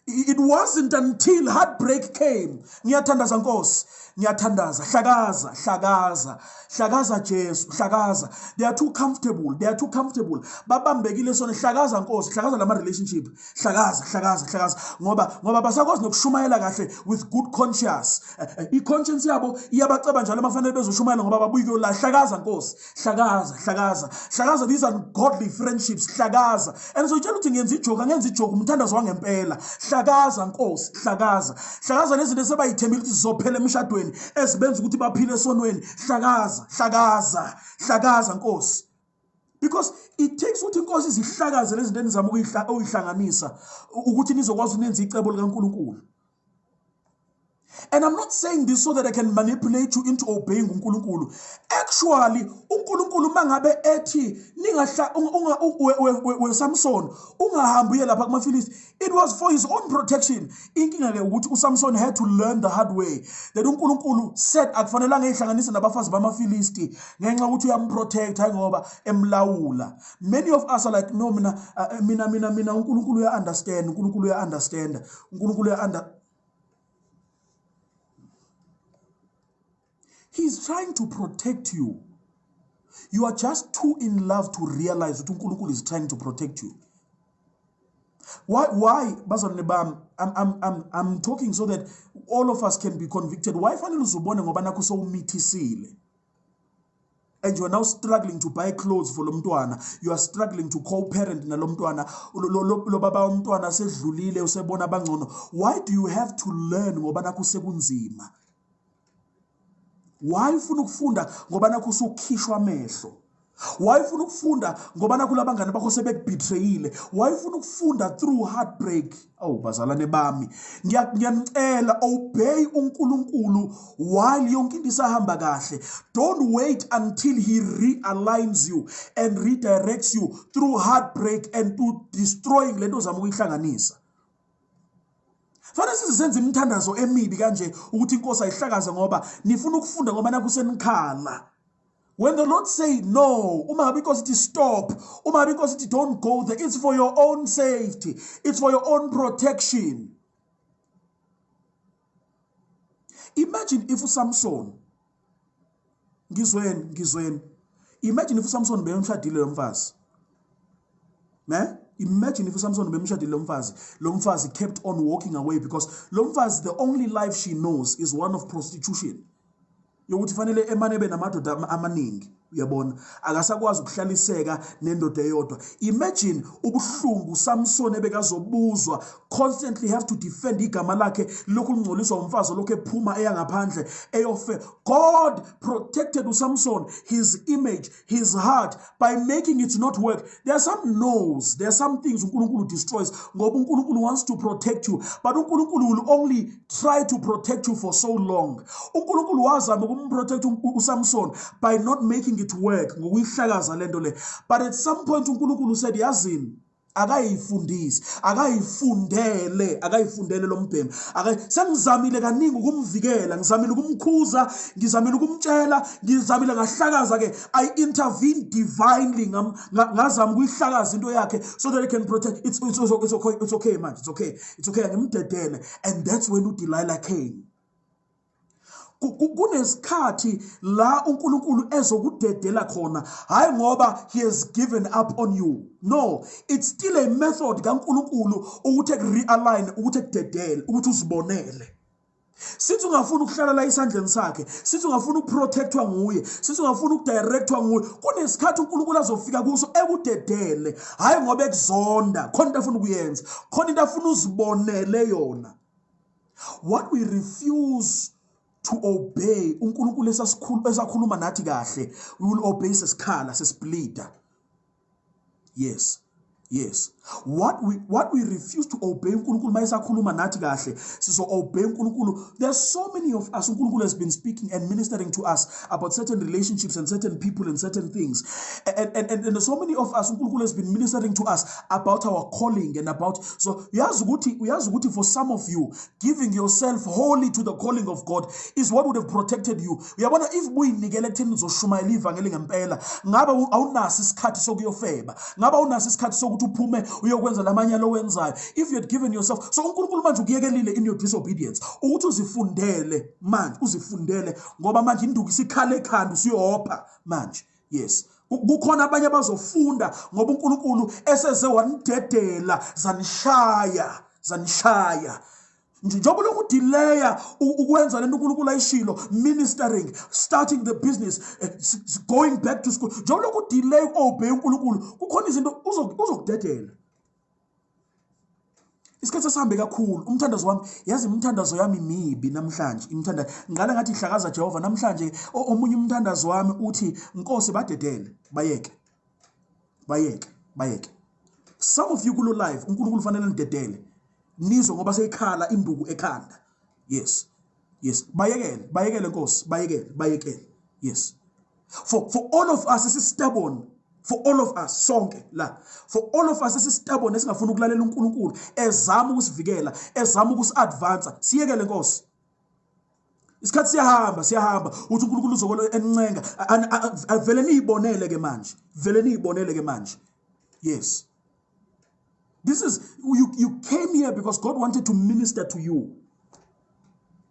It wasn't until heartbreak came. Ngiyathandaza Nkosi. Ngiyathandaza. Hlakaza Jesu. Hlakaza. They are too comfortable. Babambekile sona hlakaza Nkosi. Hlakaza lama relationship. Hlakaza. Ngoba basakwazi nokushumayela kahle with good conscience. I-conscience yabo iyabaceba njalo amafanele bezoshumayela ngoba babuye la hlakaza Nkosi. Hlakaza, these are godly friendships. Hlakaza. And so utshela ukuthi ngenza ijoke umthandazo wangempela. Hlakaza Nkosi. Hlakaza lezi sebayithembile ukuthi zizophela emshadweni ezibenza ukuthi baphile esonweni. Hlakaza Nkosi. Because it takes ukuthi Inkosi izihlakaze lezi zinto enizama ukuyihlanganisa ukuthi nizokwazi nenza icebo likaNkulunkulu. And I'm not saying this so that I can manipulate you into obeying uNkulunkulu. Actually, uNkulunkulu mangabe ethi ningahla Samson ungahambi lapha kumaFilisti, it was for his own protection. Inkinga ke ukuthi uSamson had to learn the hard way that uNkulunkulu said akufanelanga ehlanganise nabafazi bamaFilisti ngenxa ukuthi uyamprotect hayi ngoba emlawula. Many of us are like no mina uNkulunkulu uya-understand. He's trying to protect you. You are just too in love to realize that uNkulunkulu is trying to protect you. Why? I'm talking so that all of us can be convicted. Why fanele uzubone ngoba nakho sowumithisile? And you are now struggling to buy clothes for lo mntwana. You are struggling to co-parent na lo mntwana. Lo baba umntwana sedlulile usebona bangcono. Why do you have to learn ngoba nakho sekunzima? Why ufuna ukufunda ngoba nakho usukhishwa amehlo? Why ufuna ukufunda ngoba nakho labangane bakho sebekubetrayile? Why ufuna ukufunda through heartbreak? Oh bazalwane bami, ngiyanicela obey uNkulunkulu while yonke into isahamba kahle. Don't wait until he realigns you and redirects you through heartbreak and to destroying lento zama ukuyihlanganisa. Fanele sizenze imithandazo emibi kanje ukuthi Inkosi ayihlakaze ngoba nifuna ukufunda ngoba nakho senikhala. When the Lord say no, uma ngabe Inkosi ithi stop, uma ngabe Inkosi ithi don't go there, it's for your own safety, it's for your own protection. Imagine if uSamson ngizweni. Imagine if uSamson beyomshadile lo mfazi. Imagine if Samson bemshadile lo mfazi kept on walking away because lo mfazi the only life she knows is one of prostitution. Yokuthi fanele emane be namadoda amaningi. uyabona akasakwazi ukuhlaliseka nendoda eyodwa. Imagine ubuhlungu Samson ebekazobuzwa, constantly have to defend igama lakhe lokhu lingcoliswa umfazi lokhu ephuma eyangaphandle eyofe. God protected uSamson, his image, his heart, by making it not work. There are some no's, there are some things uNkulunkulu destroys ngoba uNkulunkulu wants to protect you, but uNkulunkulu will only try to protect you for so long. uNkulunkulu wazama ukumprotect uSamson by not making it work ngokuyihlakaza lento le, but at some point uNkulunkulu said yazini akayifundele lo mbhemi sengizamile kaningi ukumvikela, ngizamile ukumkhuza, ngizamile ukumtshela, ngizamile ngahlakaza ke. I intervene divinely ngazama ukuyihlakaza into yakhe so that I can protect. It's okay man, it's okay angimdedele. And that's when uDelilah came. Kunesikhathi la uNkulunkulu ezokudedela khona, hayi ngoba he has given up on you. No, it's still a method kaNkulunkulu ukuthi realign, ukuthi ekudedele, ukuthi uzibonele. Sithi ungafuna ukuhlala la isandleni sakhe, sithi ungafuna ukuprotectwa nguye, sithi ungafuna ukudirectwa nguye, kunesikhathi uNkulunkulu azofika kuso ekudedele, hayi ngoba ekuzonda, khona into afuna ukuyenza, khona into afuna uzibonele yona. What we refuse to obey, uNkulunkulu esakhuluma nathi kahle, we will obey sesikhala sesplita. Yes. What we refuse to obey uNkulunkulu mayisakhuluma nathi kahle, siso obey uNkulunkulu. There's so many of us, uNkulunkulu has been speaking and ministering to us about certain relationships and certain people and certain things. And so many of us, uNkulunkulu has been ministering to us about our calling and about, so uyazi ukuthi for some of you, giving yourself wholly to the calling of God is what would have protected you. Uyabona, if buyinikele ekutheni uzoshumayela ivangeli ngempela, ngabe awunaso isikhathi sokuyofeba, ngabe awunaso isikhathi sokuthi uphume uyokwenza lamanyalo owenzayo. If you had given yourself, so uNkulunkulu manje ukuyekelile in your disobedience ukuthi uzifundele manje, uzifundele ngoba manje induku isikhale ekhanda usiyopha manje. Yes, kukhona abanye abazofunda ngoba uNkulunkulu eseze wanidedela zanishaya njengoba lokudelaya ukwenza lento uNkulunkulu ayishilo, ministering, starting the business, going back to school, njengoba lokudelay obey uNkulunkulu, kukhona izinto uzokudedela. Isikhathi sihambe kakhulu. Umthandazo wami, yazi umthandazo yami mibi namhlanje, imthanda ngala ngathi ihlakaza Jehova namhlanje. Omunye umthandazo wami uthi Nkosi badedele, bayeke. Some of you kulo live uNkulunkulu fanele nidedele nizwe ngoba seyikhala induku ekhanda. Yes, bayekele Nkosi, bayekele. Yes, for all of us is stubborn. For all of us sonke la, for all of us esistubborn esingafuna ukulalela uNkulunkulu, ezama ukusivikela, ezama ukusi-advance, siyekele Nkosi. Isikhathi siyahamba uthi uNkulunkulu uzokwela encenga, vele niyibonele ke manje. Yes, this is you came here because God wanted to minister to you.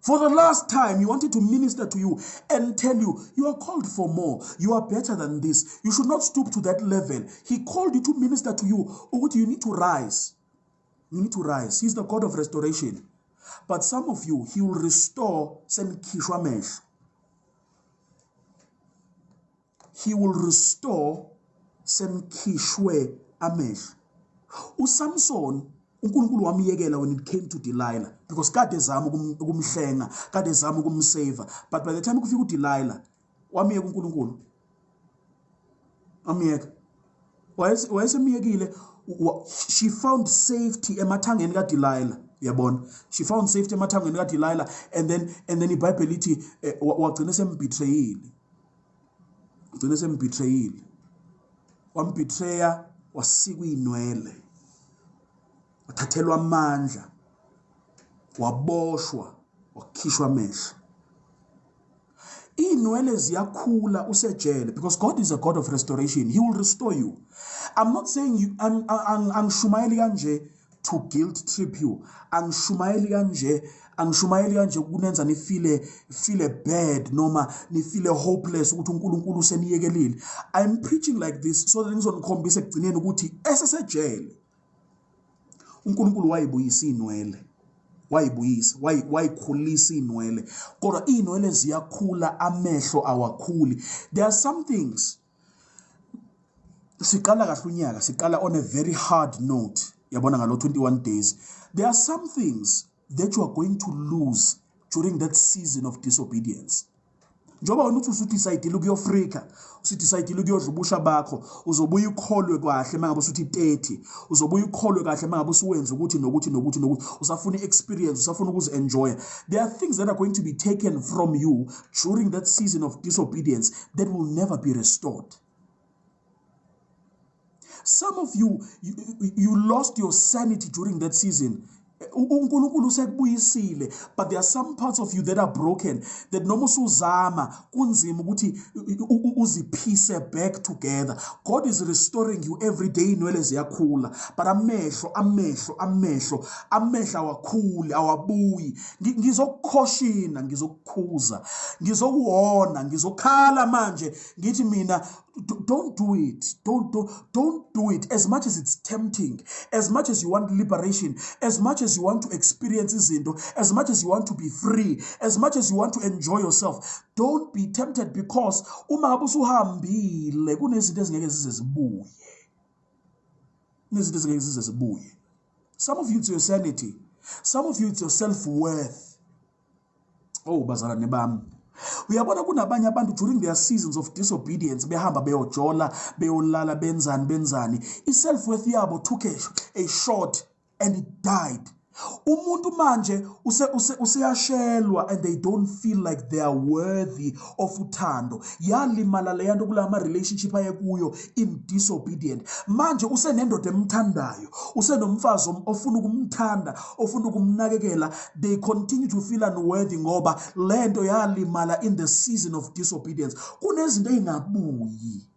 For the last time, He wanted to minister to you and tell you, you are called for more. You are better than this. You should not stoop to that level. He called you to minister to you. You need to rise. You need to rise. He's the God of restoration. But some of you, He will restore senkishwa amehlo. He will restore senkishwe amehlo. uSamson uNkulunkulu wamiyekela when it came to Delilah, because kade ezama ukumhlenga, kade ezama ukumsave, but by the time kufika uDelilah wamiyeka uNkulunkulu, amiyeka wayesemiyekile. She found safety emathangeni kaDelilah, uyabona, she found safety emathangeni kaDelilah, and then iBhayibheli lithi wagcina sembetrayile, wambetreya, wasikwa inwele, wathathelwa amandla, waboshwa, wakhishwa amehlo. Inwele ziyakhula usejele, because God is a God of restoration. He will restore you. I'm not saying you angishumayeli kanje to guilt trip you. Angishumayeli kanje kunenza nifile bad noma nifile hopeless ukuthi uNkulunkulu useniyekelile. I'm preaching like this so that ngizonikhombisa ekugcineni ukuthi esesejele uNkulunkulu wayibuyisa inwele. wayibuyisa wayikhulisa inwele kodwa inwele ziyakhula amehlo awakhuli. There are some things siqala kahle unyaka siqala on a very hard note yabona ngalo 21 days. There are some things that you are going to lose during that season of disobedience. Njoba wena uthi usudecide ukuyofrika, usudecide ukuyodla ubusha bakho, uzobuya ukholwe kahle mangabe usuthi 30, uzobuya ukholwe kahle mangabe usuwenza ukuthi nokuthi usafuna experience, usafuna ukuzi-enjoy. There are things that are going to be taken from you during that season of disobedience that will never be restored. Some of you lost your sanity during that season. uNkulunkulu usekubuyisile, but there are some parts of you that are broken that noma usuzama kunzima ukuthi uzipiece back together. God is restoring you every day. Inwele ziyakhula, but amehlo awakhuli awabuyi. Ngizokukhoshina, ngizokukhuza, ngizokuwona, ngizokhala manje ngithi mina don't do it. Don't do it. As much as it's tempting, as much as you want liberation, as much as you want to experience izinto, as much as you want to be free, as much as you want to enjoy yourself, don't be tempted, because uma ngabe usuhambile kunezinto ezingeke zize zibuye. Kunezinto ezingeke zize zibuye. Some of you it's your sanity. Some of you it's your self-worth. Oh bazalwane bami, uyabona kunabanye abantu during their seasons of disobedience behamba beyojola, beyolala, benzani. I-self-worth yabo took a shot and it died. Umuntu manje useyashelwa and they don't feel like they are worthy of uthando. Yalimala leyanto kulama relationship ayekuyo in disobedient. Manje usenendoda emthandayo, usenomfazi ofuna ukumthanda, ofuna ukumnakekela. They continue to feel unworthy ngoba lento yalimala in the season of disobedience. Kunezinto engabuyi.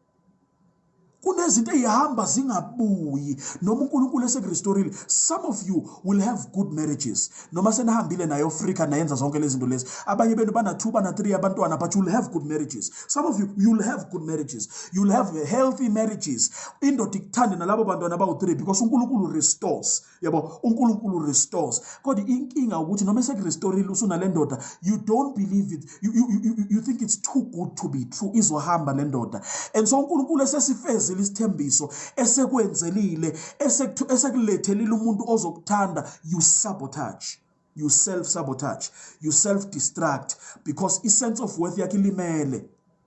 Kunezinto eyihamba zingabuyi noma uNkulunkulu esekurestorile. Some of you will have good marriages noma senihambile nayo Africa nayenza zonke lezi zinto lezi. Abanye benu bana 2 bana 3 abantwana, but you'll have good marriages. Some of you'll have good marriages, you'll have healthy marriages. Indoda ikuthande nalabo bantwana abawu3 because uNkulunkulu restores. Yabo uNkulunkulu restores. Kodwa inkinga ukuthi noma esekurestorile usunale ndoda, you don't believe it, you think it's too good to be true, izohamba le ndoda. And so uNkulunkulu esesifeze isithembiso esekwenzelile esekulethelile umuntu ozokuthanda, you sabotage, you self-sabotage, you self-destruct, because a sense of worth yakhe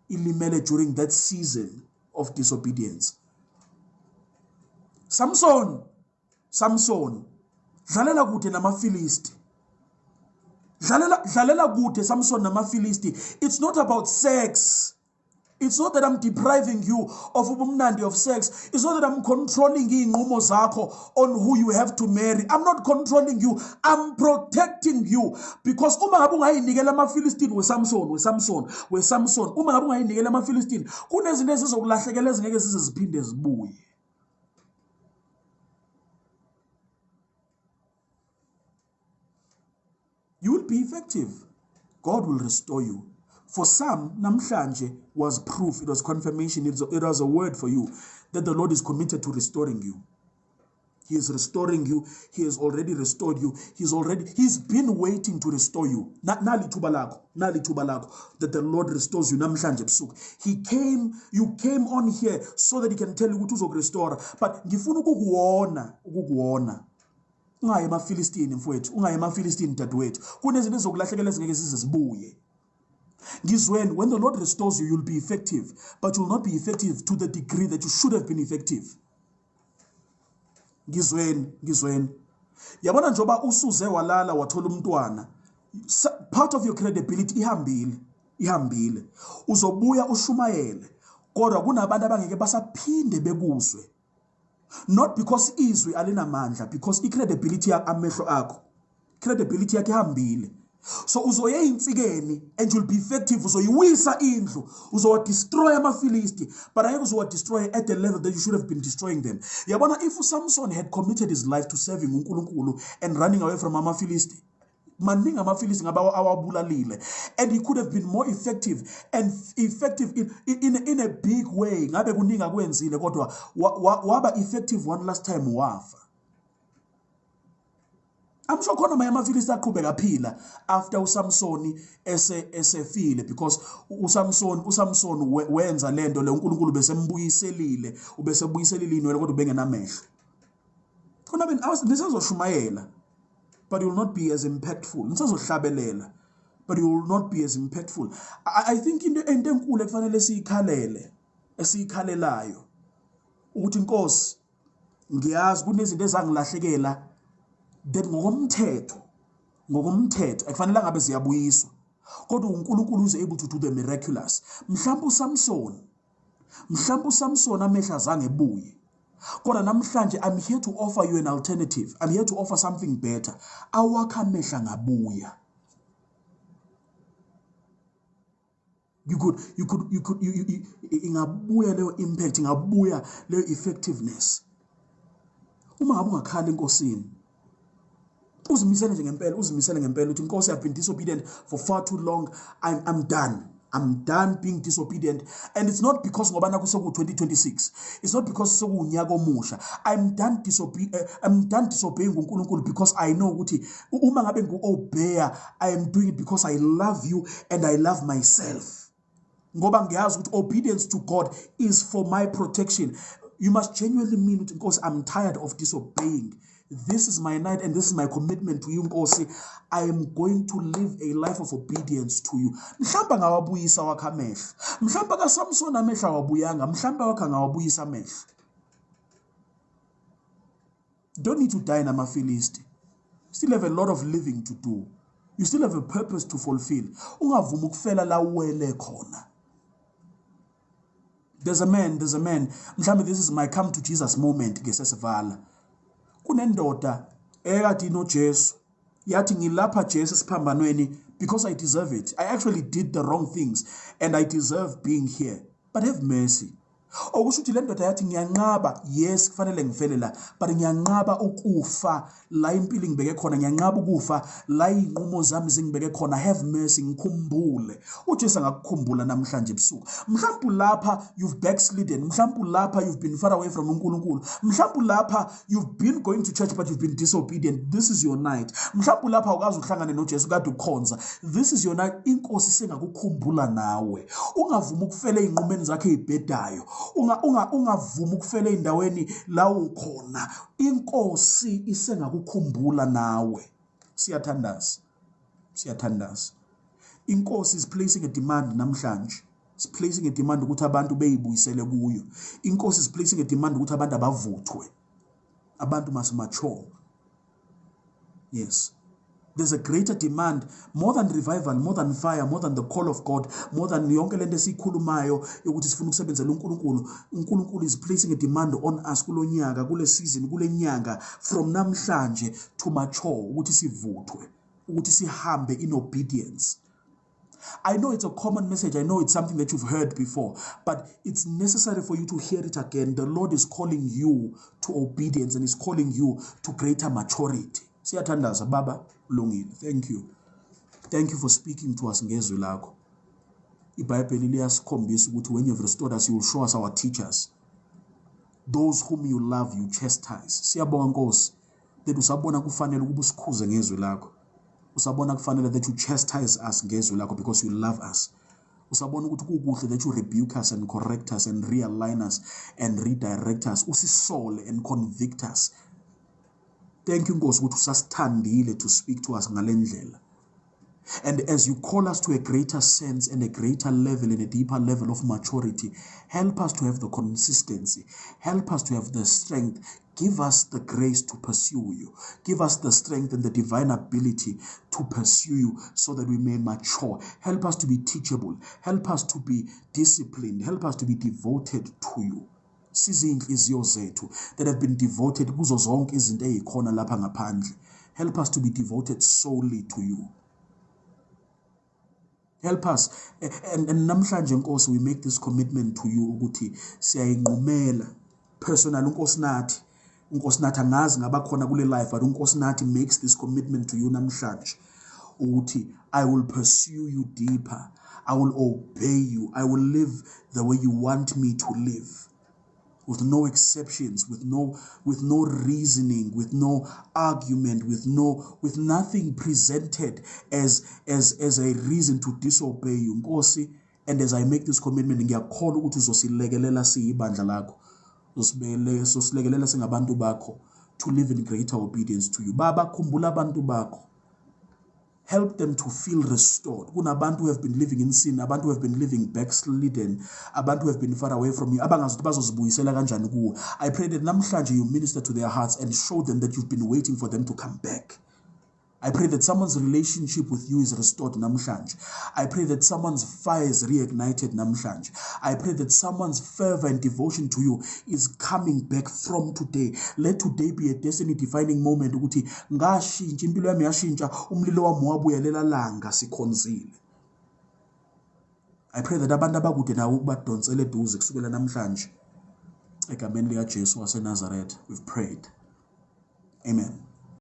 ilimele during that season of disobedience. Samson dlalela kude namaFilisti. Dlalela kude Samson namaFilisti. It's not about sex. It's not that I'm depriving you of ubumnandi of sex. It's not that I'm controlling inqumo zakho on who you have to marry. I'm not controlling you. I'm protecting you. Because uma ngabe ungayinikela amaFilistini weSamson, uma ngabe ungayinikela amaFilistini, kunezinto ezizokulahlekela ezingeke zize ziphinde zibuye. You will be effective. God will restore you. For some, namhlanje was proof, it was confirmation, it was a word for you that the Lord is committed to restoring you. He is restoring you. He has already restored you. He's been waiting to restore you. Nali thuba lakho that the Lord restores you namhlanje ebusuku. You came on here so that he can tell you ukuthi uzokurestore. But ngifuna ukukuwona. Ungaye emaFilistini mfowethu, ungaye emaFilistini dadewethu. Kunezinto ezokulahlekela ezingeke zize zibuye. When the Lord restores you, you'll be effective, but you'll not be effective to the degree that you should have been effective. Ngizweni. Yabona njoba usuze walala wathola umntwana, part of your credibility ihambile. Uzobuya ushumayele, kodwa kunabantu abangeke basaphinde bekuzwe. Not because izwi alinamandla, because credibility amehlo akho, credibility yakhe ihambile. So uzoye insikeni and you'll be effective. Uzoyiwisa indlu, uzowadestroy amaFilisti, but ayeke uzowadestroy at the level that you should have been destroying them. Yabona, if Samson had committed his life to serving uNkulunkulu and running away from amaFilisti, maningi amaFilisti ngaba awabulalile, and he could have been more effective and effective in a big way. Ngabe kuningi akwenzile kodwa waba effective one last time wafa. I'm sure khona amafilisti aqhubeka phila after uSamson esefile, because uSamson wenza lento le uNkulunkulu besembuyiselile, ubesebuyiselile inwele kodwa bengenamehlo. Khona mina nisazoshumayela, but you will not be as impactful. Nisazohlabelela, but you will not be as impactful. I think into enkulu ekufanele esiyikhalelayo ukuthi Nkosi, ngiyazi kunezinto ezangilahlekela that ngokomthetho ekufanele ngabe ziyabuyiswa, kodwa uNkulunkulu is able to do the miraculous. Mhlawumbe uSamson amehla zange ebuye, kodwa namhlanje I'm here to offer you an alternative. I'm here to offer something better. Awakha amehla ngabuya. You could ingabuya leyo impact, ingabuya leyo effectiveness. Uma ngabe ungakhali enkosini, uzimisele nje ngempela, uthi Nkosi, I've been disobedient for far too long. I'm done. I'm done being disobedient. And it's not because ngoba naku seku 2026. It's not because seku unyaka omusha. I'm done disobeying uNkulunkulu because I know ukuthi uma ngabe ngu-obey, I am doing it because I love you and I love myself. Ngoba ngiyazi ukuthi obedience to God is for my protection. You must genuinely mean it, because I'm tired of disobeying. This is my night and this is my commitment to you, Nkosi. I am going to live a life of obedience to you. Mhlamba ngawabuyisa wakhe amehlo. Mhlamba kaSamson amehlo awabuyanga. Mhlamba wakhe ngawabuyisa amehlo. Don't need to die namafilisti. You still have a lot of living to do. You still have a purpose to fulfill. Ungavuma ukufela la uwele khona. There's a man. Mhlawumbe this is my come to Jesus moment ngesesivala. Kunendoda ekade inoJesu yathi ngilapha Jesu siphambanweni because I deserve it. I actually did the wrong things and I deserve being here. But have mercy. Okusho ukuthi le ndoda yathi ngiyanqaba, yes kufanele ngivele la, but ngiyanqaba ukufa la impilo ngibeke khona, ngiyanqaba ukufa la inqumo zami zingibeke khona. Have mercy, ngikhumbule. uJesu angakukhumbula namhlanje ebusuku. Mhlawumbe lapha you've backslidden, mhlawumbe lapha you've been far away from uNkulunkulu, mhlawumbe lapha you've been going to church but you've been disobedient. This is your night. Mhlawumbe lapha ukazi uhlangane noJesu kade ukhonza. This is your night. Inkosi sengakukhumbula nawe. Ungavuma ukufela inqumeni zakhe ezibhedayo. Ungavuma ukufela endaweni la ukhona. Inkosi isengakukhumbula nawe. Siyathandaza. Inkosi is placing a demand namhlanje. Is placing a demand ukuthi abantu beyibuyisele kuyo. Inkosi is placing a demand ukuthi abantu abavuthwe. Abantu must mature. Yes. There's a greater demand, more than revival, more than fire, more than the call of God, more than yonke lento esikhulumayo yokuthi sifuna ukusebenzela uNkulunkulu. uNkulunkulu is placing a demand on us kulonyaka, kule season, kule nyanga, from namhlanje to mature, ukuthi sivuthwe, ukuthi sihambe in obedience. I know it's a common message. I know it's something that you've heard before, but it's necessary for you to hear it again. The Lord is calling you to obedience and is calling you to greater maturity. Siyathandaza baba Lungile. Thank you. Thank you for speaking to us ngezwi lakho. IBhayibheli liyasikhombisa ukuthi when you've restored us, you will show us our teachers. Those whom you love, you chastise. Siyabonga Nkosi that usabona kufanele ukuba usikhuze ngezwi lakho. Usabona kufanele that you chastise us ngezwi lakho because you love us. Usabona ukuthi kukuhle that you rebuke us and correct us and realign us and redirect us. Usisole and convict us. Thank you, Nkosi, ukuthi usasithandile to speak to us ngalendlela. And as you call us to a greater sense and a greater level and a deeper level of maturity, help us to have the consistency. Help us to have the strength. Give us the grace to pursue you. Give us the strength and the divine ability to pursue you so that we may mature. Help us to be teachable. Help us to be disciplined. Help us to be devoted to you. Sizinhliziyo zethu that have been devoted kuzo zonke izinto ezikhona lapha ngaphandle. Help us to be devoted solely to you. Help us. And namhlanje Nkosi, we make this commitment to you ukuthi siyayinqumela personal. Nkosi nathi angazi ngabakhona kule life, but Nkosi nathi makes this commitment to you namhlanje ukuthi I will pursue you deeper. I will obey you. I will live the way you want me to live. with no exceptions, with no reasoning, with no argument, with nothing presented as a reason to disobey you. Nkosi, and as I make this commitment, ngiyakholwa ukuthi uzosilekelela siyibandla lakho. Uzosilekelela singabantu bakho to live in greater obedience to you. Baba, khumbula abantu bakho. Help them to feel restored. Kunabantu who have been living in sin, abantu who have been living backslidden, abantu who have been far away from you. I pray that namhlanje you minister to their hearts and show them that you've been waiting for them to come back. I pray that someone's relationship with you is restored namhlanje. I pray that someone's fire is reignited namhlanje. I pray that someone's fervor and devotion to you is coming back from today. Let today be a destiny defining moment ukuthi ngashintsha impilo yami yashintsha umlilo wami wabuyelela langa sikhonzile. I pray that abantu abakude nawo ukubadonsele eduze kusukela namhlanje. Egameni lika Jesu waseNazaretha we've prayed. Amen.